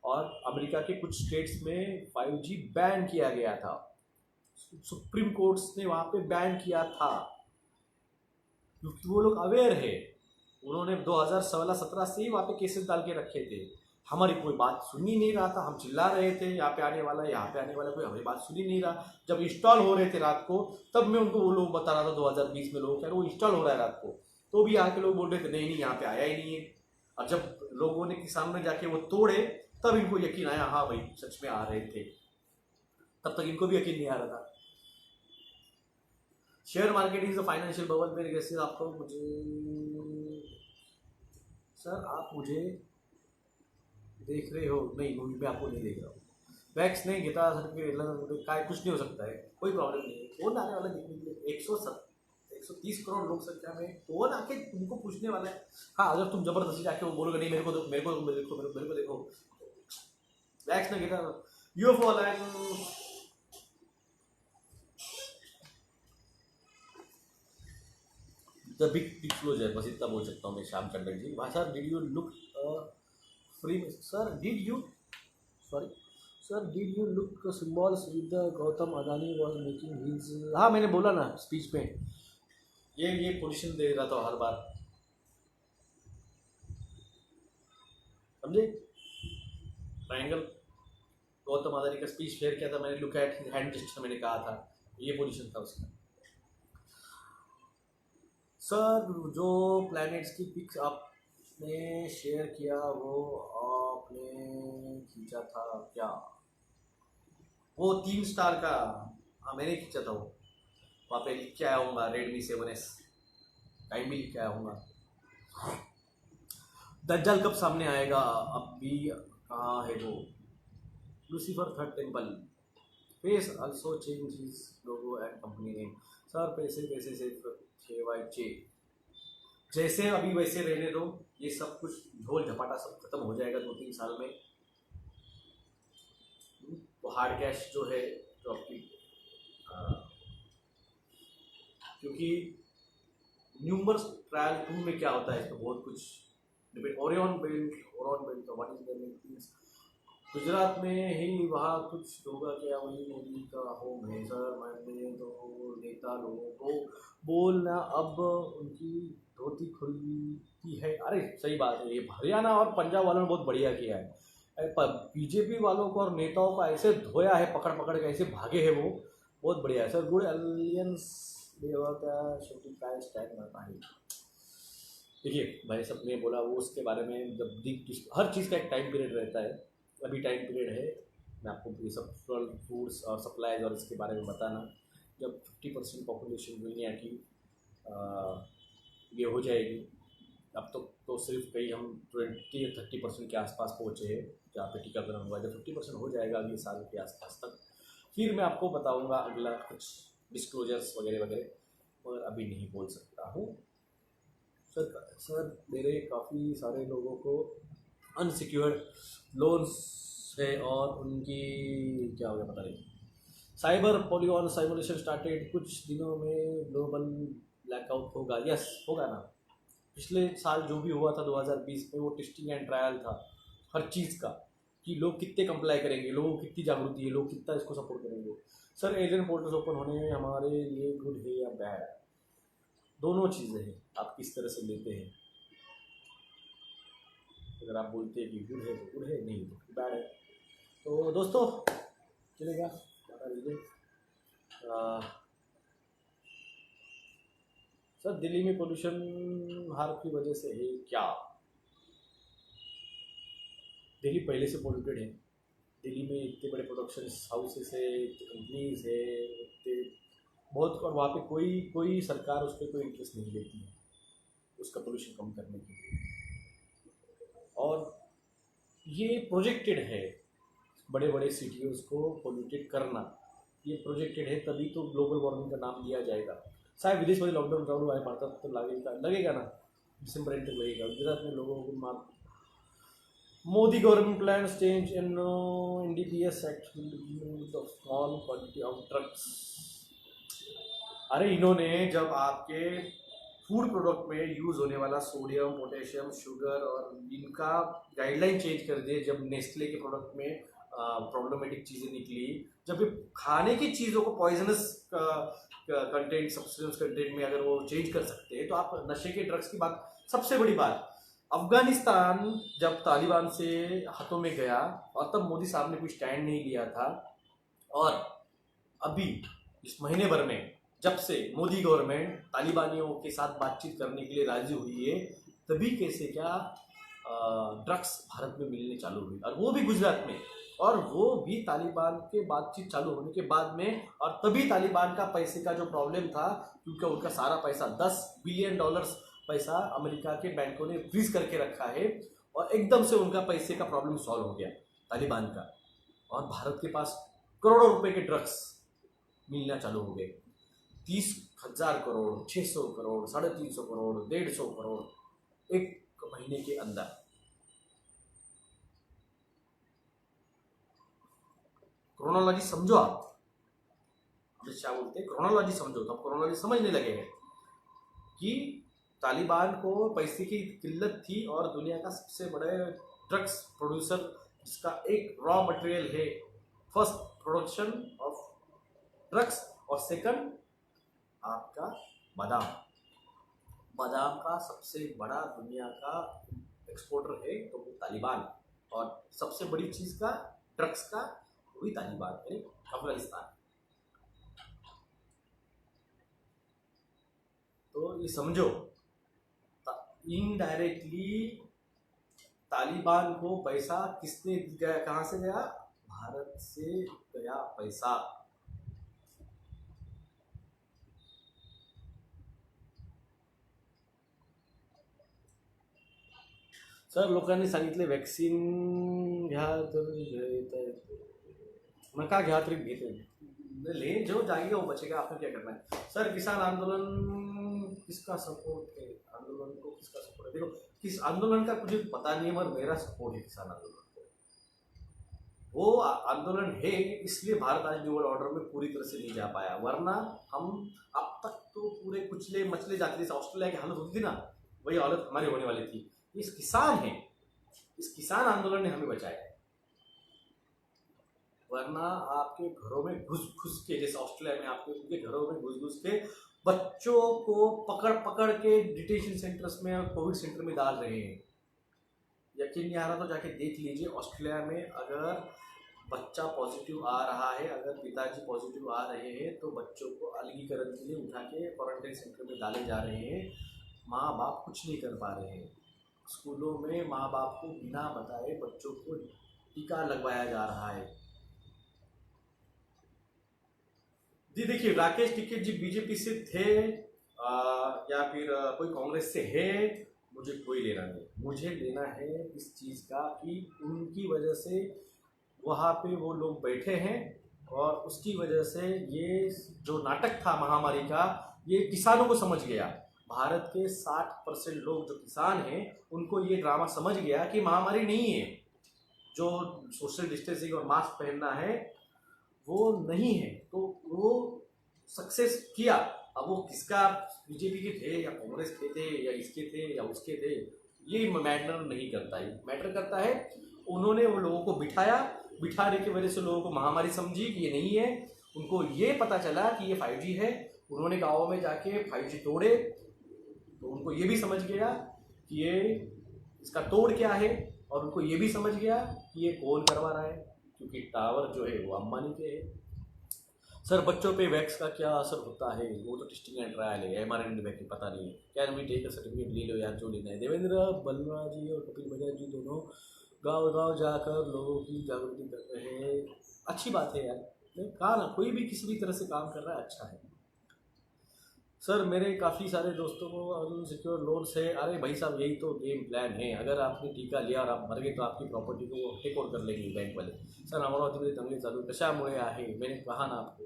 और अमेरिका के कुछ स्टेट्स में 5G बैन किया गया था, सुप्रीम कोर्ट ने वहाँ पे बैन किया था, क्योंकि वो लोग अवेयर है। उन्होंने 2016-17 से ही वहाँ पे केसेस डाल के रखे थे। हमारी कोई बात सुन ही नहीं रहा था, हम चिल्ला रहे थे यहाँ पे आने वाला, यहाँ पे आने वाला, कोई हमारी बात सुन ही नहीं रहा। जब इंस्टॉल हो रहे थे रात को, तब मैं उनको वो लोग बता रहा था 2020 में, लोग कह रहे वो इंस्टॉल हो रहा है रात को, तो भी आके लोग बोल रहे थे नहीं नहीं यहाँ पे आया ही नहीं है। और जब लोगों ने सामने जाके वो तोड़े, तब इनको यकीन आया, हाँ भाई सच में आ रहे थे। तब तक इनको भी यकीन नहीं आ रहा था। Share market is a financial bubble. मेरे कैसे आपको, मुझे सर आप मुझे देख रहे हो? नहीं, मूवी में आपको नहीं देख रहा हूँ। वैक्स नहीं घेता सर्टिफिकेट का कुछ नहीं हो सकता है, कोई प्रॉब्लम नहीं है। कौन आने वाला देखने के लिए? 130 करोड़ लोक संख्या में कौन आके तुमको पूछने वाला है? हाँ, अगर तुम जबरदस्ती जाके वो बोलोगे नहीं मेरे को देखो, वैक्स नहीं घेता, यूएफओ वाला द बिग डिस्क्लोजर, बस इतना बोल सकता हूँ मैं श्याम चंद्र जी। भाई sir did you look free, sir did you look symbols with Gautam Adani was making his, हाँ मैंने बोला ना स्पीच में, ये पोजीशन दे रहा था हर बार, समझे? ट्रायंगल, गौतम अदानी का स्पीच शेयर किया था मैंने, लुक एट हैंड जेस्चर मैंने कहा था, ये पोजीशन था उसका। सर जो प्लैनेट्स की पिक्स आपने शेयर किया वो आपने खींचा था क्या? वो 3 स्टार का, हाँ मैंने खींचा था वो, वहाँ पे लिख के आया हूँगा Redmi 7S, टाइम भी लिख के आया हूँगा। दज्जाल कब सामने आएगा? अब भी कहाँ है वो? Lucifer third temple, face also change his logo and company name. Sir पैसे से KYJ जैसे अभी वैसे रहने दो, ये सब कुछ झोल झपाटा सब खत्म हो जाएगा 2-3 साल में। तो हार्ड कैश जो है, जो आपकी, क्योंकि न्यूमर्स ट्रायल 2 में क्या होता है इसको बहुत कुछ डिपेंड। ओरियन बेल्ट का what is the meaning? Gujarat में ही वहाँ कुछ होगा क्या? वही मोदी का होम है सर। मैंने तो नेता लोगों को बोलना अब उनकी धोती खुलती है। अरे सही बात है, ये हरियाणा और पंजाब वालों ने बहुत बढ़िया किया है। बीजेपी वालों को और नेताओं को ऐसे धोया है, पकड़ पकड़ के ऐसे भागे हैं वो, बहुत बढ़िया है सर। गुड अलियंस शूटिंग का स्टैंड करना है। देखिए भाई सब ने बोला वो उसके बारे में, जब हर चीज़ का एक टाइम पीरियड रहता है, अभी टाइम पीरियड है। मैं आपको ये सब फूड्स और सप्लाईज और इसके बारे में बताना, जब 50% पॉपुलेशन दुनिया की ये हो जाएगी। अब तो सिर्फ कहीं हम 20 या 30% के आसपास पहुँचे हैं जहाँ पे टीकाकरण हुआ। जब 50% हो जाएगा अगले साल के आसपास तक, फिर मैं आपको बताऊँगा अगला कुछ डिस्क्लोजर्स वगैरह वगैरह, और अभी नहीं बोल सकता हूँ। सर मेरे काफ़ी सारे लोगों को अनसिक्योर्ड लोन्स है और उनकी क्या हो गया पता नहीं। साइबर पॉलीगॉन साइमुलेशन स्टार्टेड, कुछ दिनों में ग्लोबल ब्लैकआउट होगा। यस होगा ना। पिछले साल जो भी हुआ था 2020 में, वो टेस्टिंग एंड ट्रायल था हर चीज़ का, कि लोग कितने कंप्लाई करेंगे, लोगों को कितनी जागृति है, लोग कितना इसको सपोर्ट करेंगे। सर एजेंट पोर्टल्स ओपन होने हमारे लिए गुड है या बैड? दोनों चीज़ें हैं, आप किस तरह से लेते हैं। अगर आप बोलते हैं कि गुड है तो गुड है, नहीं तो बैड है। तो दोस्तों चलेगा, बता दीजिए। सर दिल्ली में पोल्यूशन भारत की वजह से है क्या? दिल्ली पहले से पोल्यूटेड है। दिल्ली में इतने बड़े प्रोडक्शन हाउसेस है, इतने कंपनीज है, इतने बहुत, और वहाँ पे कोई सरकार उस पर कोई इंटरेस्ट नहीं लेती है उसका पोल्यूशन कम करने के लिए। और ये प्रोजेक्टेड है, बड़े बड़े सिटीज़ को पोल्यूटेड करना ये प्रोजेक्टेड है, तभी तो ग्लोबल वार्मिंग का नाम लिया जाएगा। शायद विदेश में लॉकडाउन चालू हुआ है, भारत तो लगेगा ना, दिसंबर एंड तक लगेगा। गुजरात में लोगों को मार Modi government plans change in NDPS act of small quantity of drugs. अरे इन्होंने जब आपके फूड प्रोडक्ट में यूज़ होने वाला सोडियम, पोटेशियम, शुगर और इनका गाइडलाइन चेंज कर दिए, जब नेस्ले के प्रोडक्ट में प्रॉब्लमेटिक चीज़ें निकली, जब ये खाने की चीज़ों को पॉइजनस कंटेंट, सब्सटेंस कंटेंट में अगर वो चेंज कर सकते हैं, तो आप नशे के ड्रग्स की बात। सबसे बड़ी बात, अफगानिस्तान जब तालिबान से हाथों में गया और तब मोदी साहब ने कोई स्टैंड नहीं लिया था, और अभी इस महीने भर में जब से मोदी गवर्नमेंट तालिबानियों के साथ बातचीत करने के लिए राजी हुई है, तभी कैसे क्या ड्रग्स भारत में मिलने चालू हुई, और वो भी गुजरात में, और वो भी तालिबान के बातचीत चालू होने के बाद में। और तभी तालिबान का पैसे का जो प्रॉब्लम था, क्योंकि उनका सारा पैसा $10 बिलियन पैसा अमेरिका के बैंकों ने फ्रीज करके रखा है, और एकदम से उनका पैसे का प्रॉब्लम सॉल्व हो गया तालिबान का, और भारत के पास करोड़ों रुपए के ड्रग्स मिलना चालू हो गए। 30,000 करोड़, 600 करोड़, 350 करोड़, 150 करोड़ एक महीने के अंदर। क्रोनोलॉजी समझो आप, अमित शाह बोलते हैं क्रोनोलॉजी समझो, तो आप क्रोनोलॉजी समझने लगे हैं कि तालिबान को पैसे की किल्लत थी, और दुनिया का सबसे बड़े ड्रग्स प्रोड्यूसर जिसका एक रॉ मटेरियल है, फर्स्ट प्रोडक्शन ऑफ ड्रग्स, और सेकंड आपका बादाम। बादाम का सबसे बड़ा दुनिया का एक्सपोर्टर है तो वो तालिबान, और सबसे बड़ी चीज़ का ड्रग्स का वही तालिबान है, अफगानिस्तान। तो ये समझो, इनडायरेक्टली तालिबान को पैसा किसने गया, कहाँ से गया? भारत से गया पैसा। सर लोकांनी सांगितले वॅक्सिन घ्या तर नका घ्या तरी घेते, ले जो जाएगा वो बचेगा, आपको क्या करना है। सर किसान आंदोलन किसका सपोर्ट है? आंदोलन को किसका सपोर्ट है? देखो, किस आंदोलन का मुझे पता नहीं है, मगर मेरा सपोर्ट है किसान आंदोलन को। वो आंदोलन है इसलिए भारत आज न्यू वर्ल्ड ऑर्डर में पूरी तरह से नहीं जा पाया, वरना हम अब तक तो पूरे कुचले मचले जाते थे। ऑस्ट्रेलिया की हालत होती थी ना, वही हालत हमारी होने वाली थी। इस किसान है, इस किसान आंदोलन ने हमें बचाया, वरना आपके घरों में घुस के, जैसे ऑस्ट्रेलिया में आपके उनके घरों में घुस के बच्चों को पकड़ के डिटेंशन सेंटर्स में, कोविड सेंटर में डाल रहे हैं। यकीन नहीं आ रहा तो जाके देख लीजिए, ऑस्ट्रेलिया में अगर बच्चा पॉजिटिव आ रहा है, अगर पिताजी पॉजिटिव आ रहे हैं, तो बच्चों को अलगीकरण के लिए उठा के क्वारंटाइन सेंटर में डाले जा रहे हैं। माँ बाप कुछ नहीं कर पा रहे हैं। स्कूलों में माँ बाप को बिना बताए बच्चों को टीका लगवाया जा रहा है। जी देखिए, राकेश टिकैत जी बीजेपी से थे या फिर कोई कांग्रेस से है, मुझे कोई लेना नहीं। मुझे लेना है इस चीज़ का कि उनकी वजह से वहाँ पे वो लोग बैठे हैं, और उसकी वजह से ये जो नाटक था महामारी का, ये किसानों को समझ गया। भारत के 60% लोग जो किसान हैं, उनको ये ड्रामा समझ गया कि महामारी नहीं है, जो सोशल डिस्टेंसिंग और मास्क पहनना है वो नहीं है, तो वो सक्सेस किया। अब वो किसका, बीजेपी के थे या कांग्रेस के थे या इसके थे या उसके थे, ये मैटर नहीं करता है। मैटर करता है उन्होंने वो लोगों को बिठाने की वजह से लोगों को महामारी समझी कि ये नहीं है। उनको ये पता चला कि ये 5G है, उन्होंने गाँव में जाके 5G तोड़े, तो उनको ये भी समझ गया कि ये इसका तोड़ क्या है, और उनको ये भी समझ गया कि ये कौन करवा रहा है, क्योंकि टावर जो है वो अंबानी के है। सर बच्चों पे वैक्स का क्या असर होता है, वो तो टेस्टिंग एंड ट्रायल है, mRNA वैक्सीन पता नहीं है। कैन वी टेक सर्टिफिकेट, ले लो यार जो लेना है। देवेंद्र बलरा जी और कपिल बजाज जी दोनों गांव गांव जाकर लोगों की जागृति कर रहे हैं, अच्छी बात है यार। कहा ना, कोई भी किसी भी तरह से काम कर रहा है अच्छा है। सर मेरे काफ़ी सारे दोस्तों को अनसिक्योर लोन से, अरे भाई साहब यही तो गेम प्लान है। अगर आपने टीका लिया और आप मर गए तो आपकी प्रॉपर्टी को वो टेक ओवर कर लेंगे बैंक वाले। सर अमरावतीमध्ये दंगली चालू कशामुळे आहे, मैंने कहा ना आपको,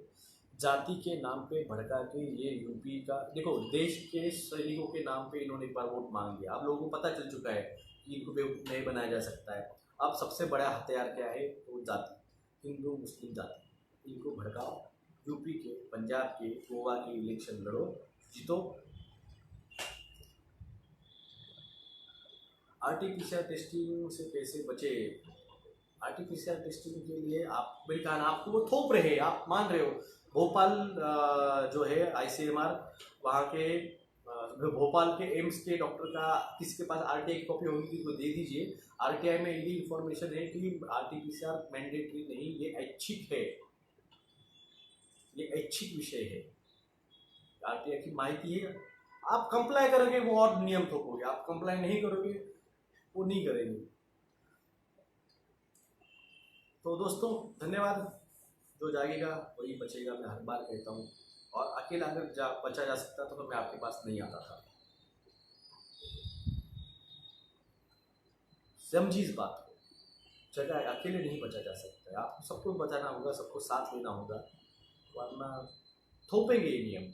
जाति के नाम पे भड़का के ये यूपी का, देखो देश के सैनिकों के नाम पे इन्होंने एक बार वोट मांग लिया। आप लोगों को पता चल चुका है कि इनको बेवकूफ़ नहीं बनाया जा सकता है। अब सबसे बड़ा हथियार क्या है, वो जाति, हिंदू मुस्लिम जाति, इनको भड़काओ, यूपी के, पंजाब के, गोवा के इलेक्शन लड़ो, जीतो। आरटीपीसीआर टेस्टिंग से कैसे बचे, आरटीपीसीआर टेस्टिंग के लिए आप, मेरे कहना आपको वो थोप रहे हैं, आप मान रहे हो। भोपाल जो है आईसीएमआर, वहाँ के भोपाल के एम्स के डॉक्टर का किसी के पास आरटीआई की कॉपी होगी तो दे दीजिए। आरटीआई में ये इंफॉर्मेशन है कि आरटीपीसीआर मैंडेटरी नहीं, ये ऐच्छिक है, ये ऐच्छिक विषय है। आरटीआई की माहिती है, आप कंप्लाई करोगे वो और नियम थोपोगे, आप कंप्लाई नहीं करोगे वो नहीं करेंगे। तो दोस्तों धन्यवाद, जो जागेगा वही बचेगा, मैं हर बार कहता हूँ। और अकेला अगर बचा जा सकता तो मैं आपके पास नहीं आता था। समझिए इस बात को, जगह अकेले नहीं बचा जा सकता है, आपको सबको बचाना होगा, सबको साथ लेना होगा, वरना थोपेंगे ये नियम,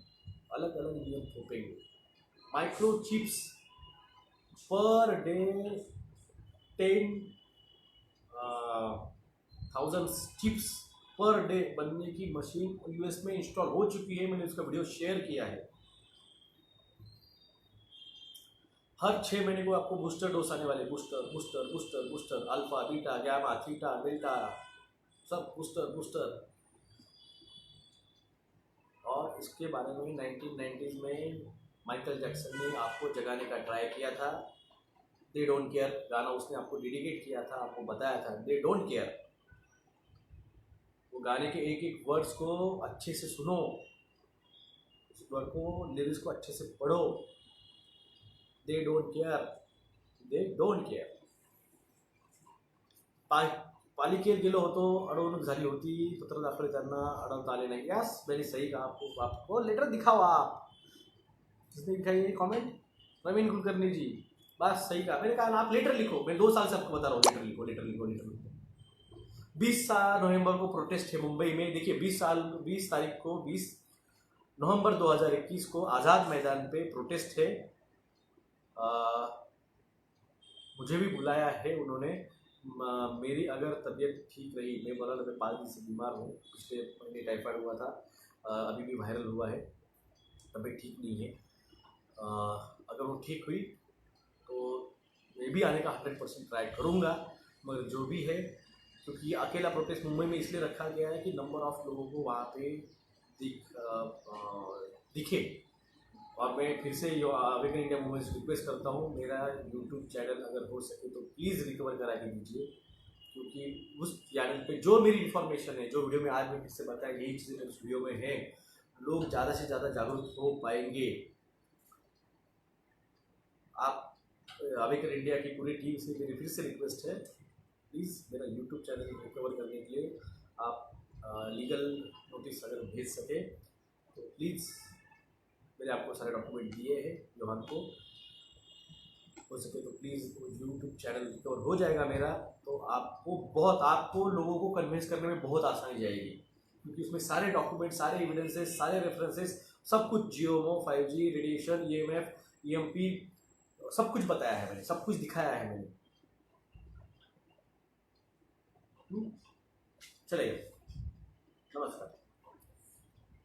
अलग अलग नियम थोपेंगे। Microchips per day 10,000 chips per day बनने की मशीन यूएस में इंस्टॉल हो चुकी है। मैंने उसका वीडियो शेयर किया है। हर 6 महीने को आपको बूस्टर डोज आने वाले, booster booster booster booster, alpha beta gamma theta delta, सब बूस्टर बूस्टर। और इसके बारे में 1990s में माइकल जैक्सन ने आपको जगाने का ट्राई किया था। दे डोंट केयर गाना उसने आपको डेडिकेट किया था, आपको बताया था दे डोंट केयर। वो गाने के एक एक वर्ड्स को अच्छे से सुनो, उस वर्ड को, लिरिक्स को अच्छे से पढ़ो। They don't care, they don't care. पालिकेत गेलो होतो, अडवणूक झाली होती, पत्र दाखवले त्यांना, अडवता आले नाही। यस मैंने सही कहा, आपको लेटर दिखाओ आप, जिसने दिखाई ये कॉमेंट, प्रवीण कुलकर्णी जी, बस सही कहा। मैंने कहा आप लेटर लिखो, मैं 2 साल से आपको बता रहा हूँ लेटर लिखो लेटर लिखो लेटर लिखो। 20 नवंबर को प्रोटेस्ट है मुंबई में। देखिए 20 तारीख को 20 नवंबर 2021 को आज़ाद मैदान पे प्रोटेस्ट है। मुझे भी बुलाया है उन्होंने। मेरी अगर तबीयत ठीक रही, मैं बोला मैं 5 दिन से बीमार हूँ, पिछले महीने टाइफाइड हुआ था, अभी भी वायरल हुआ है, तबीयत ठीक नहीं है। अगर वो ठीक हुई तो मैं भी आने का 100% ट्राई करूँगा। मगर जो भी है, क्योंकि अकेला प्रोटेस्ट मुंबई में इसलिए रखा गया है कि नंबर ऑफ लोगों को वहाँ पे दिखे। और मैं फिर से अवेकन इंडिया मूवमेंट से रिक्वेस्ट करता हूँ, मेरा यूट्यूब चैनल अगर हो सके तो प्लीज़ रिकवर करा के दीजिए, क्योंकि उस चैनल पे जो मेरी इन्फॉर्मेशन है, जो वीडियो में आज मैं फिर से बताया, यही चीज़ें उस वीडियो में है, लोग ज़्यादा से ज़्यादा जागरूक हो पाएंगे। आप अवेकन इंडिया की पूरी टीम से मेरी फिर से रिक्वेस्ट है, प्लीज़ मेरा यूट्यूब चैनल रिकवर करने के लिए आप लीगल नोटिस अगर भेज सके तो प्लीज़। मैंने आपको सारे डॉक्यूमेंट दिए हैं, जो हमको हो सके तो प्लीज़ यूट्यूब चैनल रिकवर हो जाएगा मेरा, तो आपको लोगों को कन्विंस करने में बहुत आसानी जाएगी, क्योंकि उसमें सारे डॉक्यूमेंट, सारे एविडेंसेस, सारे रेफरेंसेस, सब कुछ GMO 5G radiation EMF EMP सब कुछ बताया है मैंने, सब कुछ दिखाया है मैंने। चलेगा, नमस्कार।